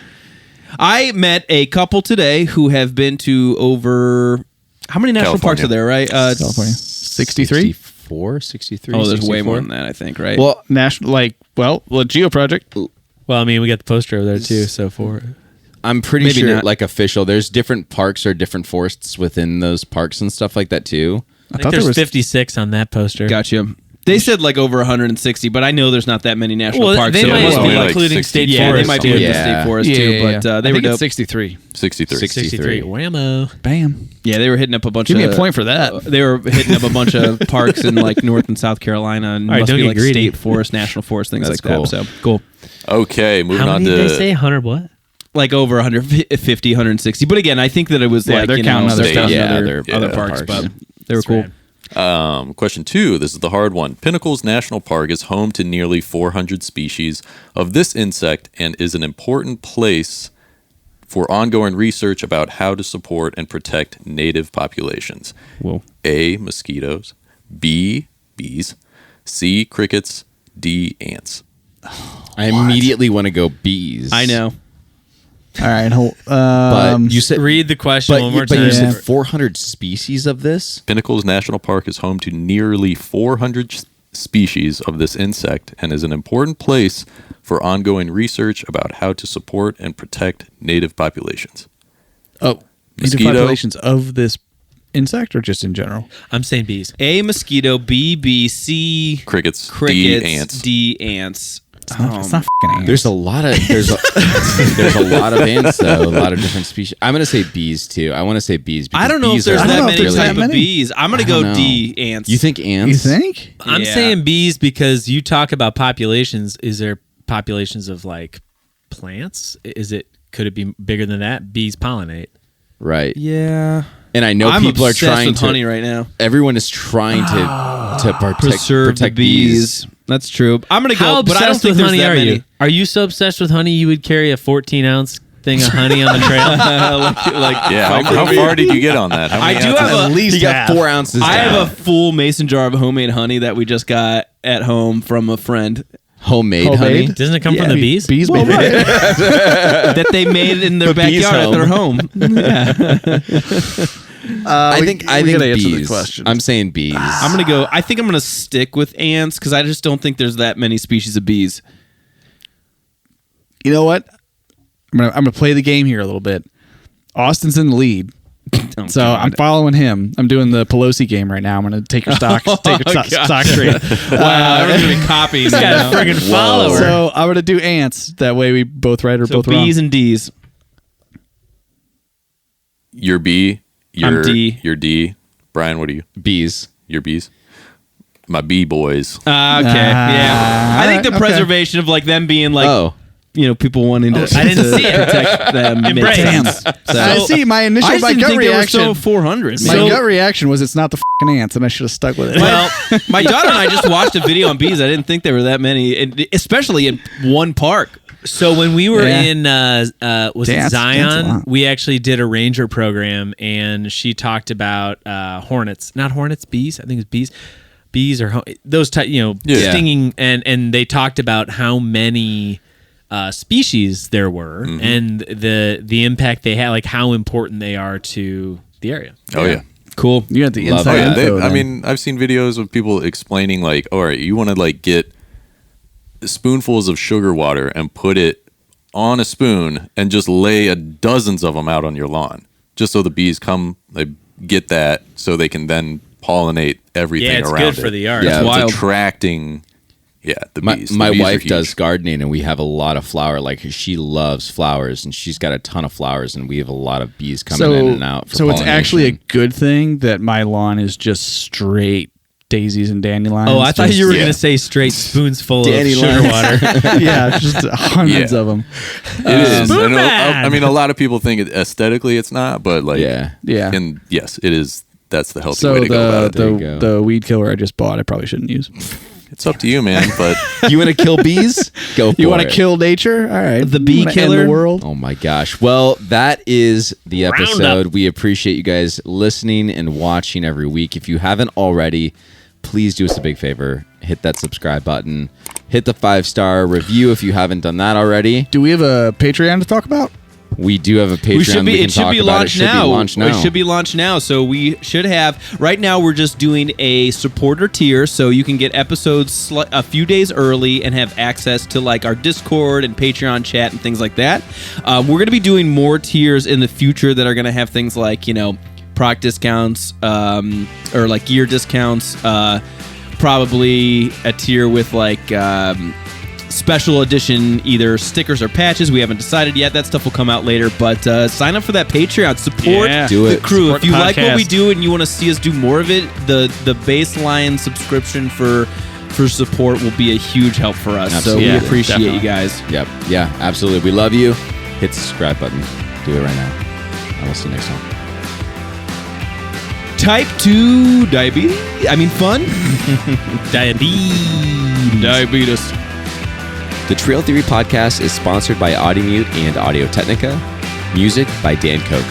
I met a couple today who have been to over... How many national parks California. are there, right? California. 63? 64, 63. Oh, there's way 64? more than that, I think, right? Well, national Geo Project. Well, I mean, we got the poster over there too. So for I'm pretty Maybe sure, not. like official, there's different parks or different forests within those parks and stuff like that too. I think thought there there's was 56 on that poster. Gotcha. They said like over 160, but I know there's not that many national Well, parks. they so it might must only be like like including 60. state yeah, forest. they might be too. with the Yeah. state forest too. But I they think were it's dope. 63. 63. 63. Whammo. Bam. Yeah, they were hitting up a bunch. Give me of, a point for that. They were hitting up a bunch of parks in like North and South Carolina, and All right, must don't be get like greedy. state forest, national forest, things That's like cool. that. So cool. Okay, moving How on many to did they say? 100 what? Like over 150, 160. But again, I think that it was Yeah, like they're counting other they're stuff. counting Yeah, other, they're- other yeah, parks, parks. but they were cool. rad. Question 2. This is the hard one. Pinnacles National Park is home to nearly 400 species of this insect and is an important place for ongoing research about how to support and protect native populations. Whoa. A, mosquitoes. B, bees. C, crickets. D, ants. I immediately want to go bees. I know. All right. But you said Read the question one more but time. you said 400 species of this. Pinnacles National Park is home to nearly 400 species of this insect and is an important place for ongoing research about how to support and protect native populations. native Mosquito. populations of this insect or just in general? I'm saying bees. A, mosquito. B, bee. C, Crickets. crickets. D, ants. D, ants. It's not fucking ants. There's a lot of there's a lot of ants though, a lot of different species. I'm gonna say bees too. I want to say bees. Because I don't know if bees there's are that know if many there's type that of many. bees. I'm going to I don't go know. D, ants. You think ants? You think? I'm Yeah. saying bees because you talk about populations. Is there populations of like plants? Could it be bigger than that? Bees pollinate. Right. Yeah. And I know I'm people are obsessed trying with to. honey right now. Everyone is trying to Preserve protect the bees. That's true. I'm going to How go, but obsessed I don't think with there's honey that are many. you? Are you so obsessed with honey you would carry a 14-ounce thing of honey on the trail? Yeah, how far did you get on that? How I many do ounces? have At least He got half. 4 ounces. I down. have a full mason jar of homemade honey that we just got at home from a friend homemade honey. Homemade? Doesn't it come from the bees? Bees made it. that they made in their The bees backyard at their home. I think we gotta answer the bees. question. I'm saying bees. I'm going to go. I think I'm going to stick with ants because I just don't think there's that many species of bees. You know what? I'm gonna play the game here a little bit. Austin's in the lead, so I'm following him. I'm doing the Pelosi game right now. I'm gonna take your stock, stock trade. Wow, everyone's going to be copying. This guy's a friggin' follower. So I'm gonna do ants. That way we both right or So both wrong. B's and D's. You're B. I'm D. You're D. Brian, what are you? bees. You're B's. My B boys. Okay, yeah. I think the okay. preservation of like them being like, people wanting to, I didn't see it. protect them. makes Embrace. sense. So, I see. My initial, I my didn't gut think reaction. they were so 400. My man. gut reaction was it's not the fucking ants, and I should have stuck with it. Well, my daughter and I just watched a video on bees. I didn't think there were that many, especially in one park. So when we were Yeah. in was Dance- it dance a Zion, lot. we actually did a ranger program, and she talked about hornets, not hornets, bees. I think it's bees. Bees or those type, Yeah. stinging, and they talked about how many species there were and the impact they had, like how important they are to the area. Oh, yeah. Cool. You got the Love inside it. Oh, yeah. info. I then. mean, I've seen videos of people explaining, like, all right, you want to, like, get spoonfuls of sugar water and put it on a spoon and just lay dozens of them out on your lawn, just so the bees come, they get that, so they can then pollinate everything Yeah, it's around good it. for the yard. Yeah, It's wild. attracting, the My, bees. The my bees are wife huge. does gardening, and we have a lot of flower. Like she loves flowers, and she's got a ton of flowers, and we have a lot of bees coming in and out. For so it's actually a pollination. good thing that my lawn is just straight daisies and dandelions. Oh, I thought you were yeah. going to say straight spoons full of Dandelions. sugar water. yeah, just hundreds Yeah. of them. It is. Spoon And Man! I mean, a lot of people think aesthetically it's not, but like, Yeah. Yeah. and yes, it is. That's the healthy So way to go about it. There you go. the weed killer I just bought, I probably shouldn't use. It's up to you, man. But You want to kill bees? Go for You want it. to kill nature? All right. The bee You wanna end killer? the world. Oh my gosh. Well, that is the Roundup. episode. We appreciate you guys listening and watching every week. If you haven't already, please do us a big favor. Hit that subscribe button. Hit the 5-star review if you haven't done that already. Do we have a Patreon to talk about? We do have a Patreon. We should be. we can It should talk be about. launched It should now. be launched now. It should be launched now. So we should have. Right now, we're just doing a supporter tier, so you can get episodes a few days early and have access to like our Discord and Patreon chat and things like that. We're going to be doing more tiers in the future that are going to have things like product discounts or like gear discounts. Probably a tier with like. Special edition, either stickers or patches. We haven't decided yet. That stuff will come out later. But sign up for that Patreon. Support Yeah. Do the it. crew. Support If you the like what we podcast. do and you want to see us do more of it, the baseline subscription for support will be a huge help for us. Absolutely. So Yeah, we appreciate definitely. you guys. Yep. Yeah, absolutely. We love you. Hit the subscribe button. Do it right now. And we'll see you next time. Type 2 diabetes. I mean, fun. Diabetes. The Trail Theory Podcast is sponsored by Audimute and Audio-Technica. Music by Dan Koch.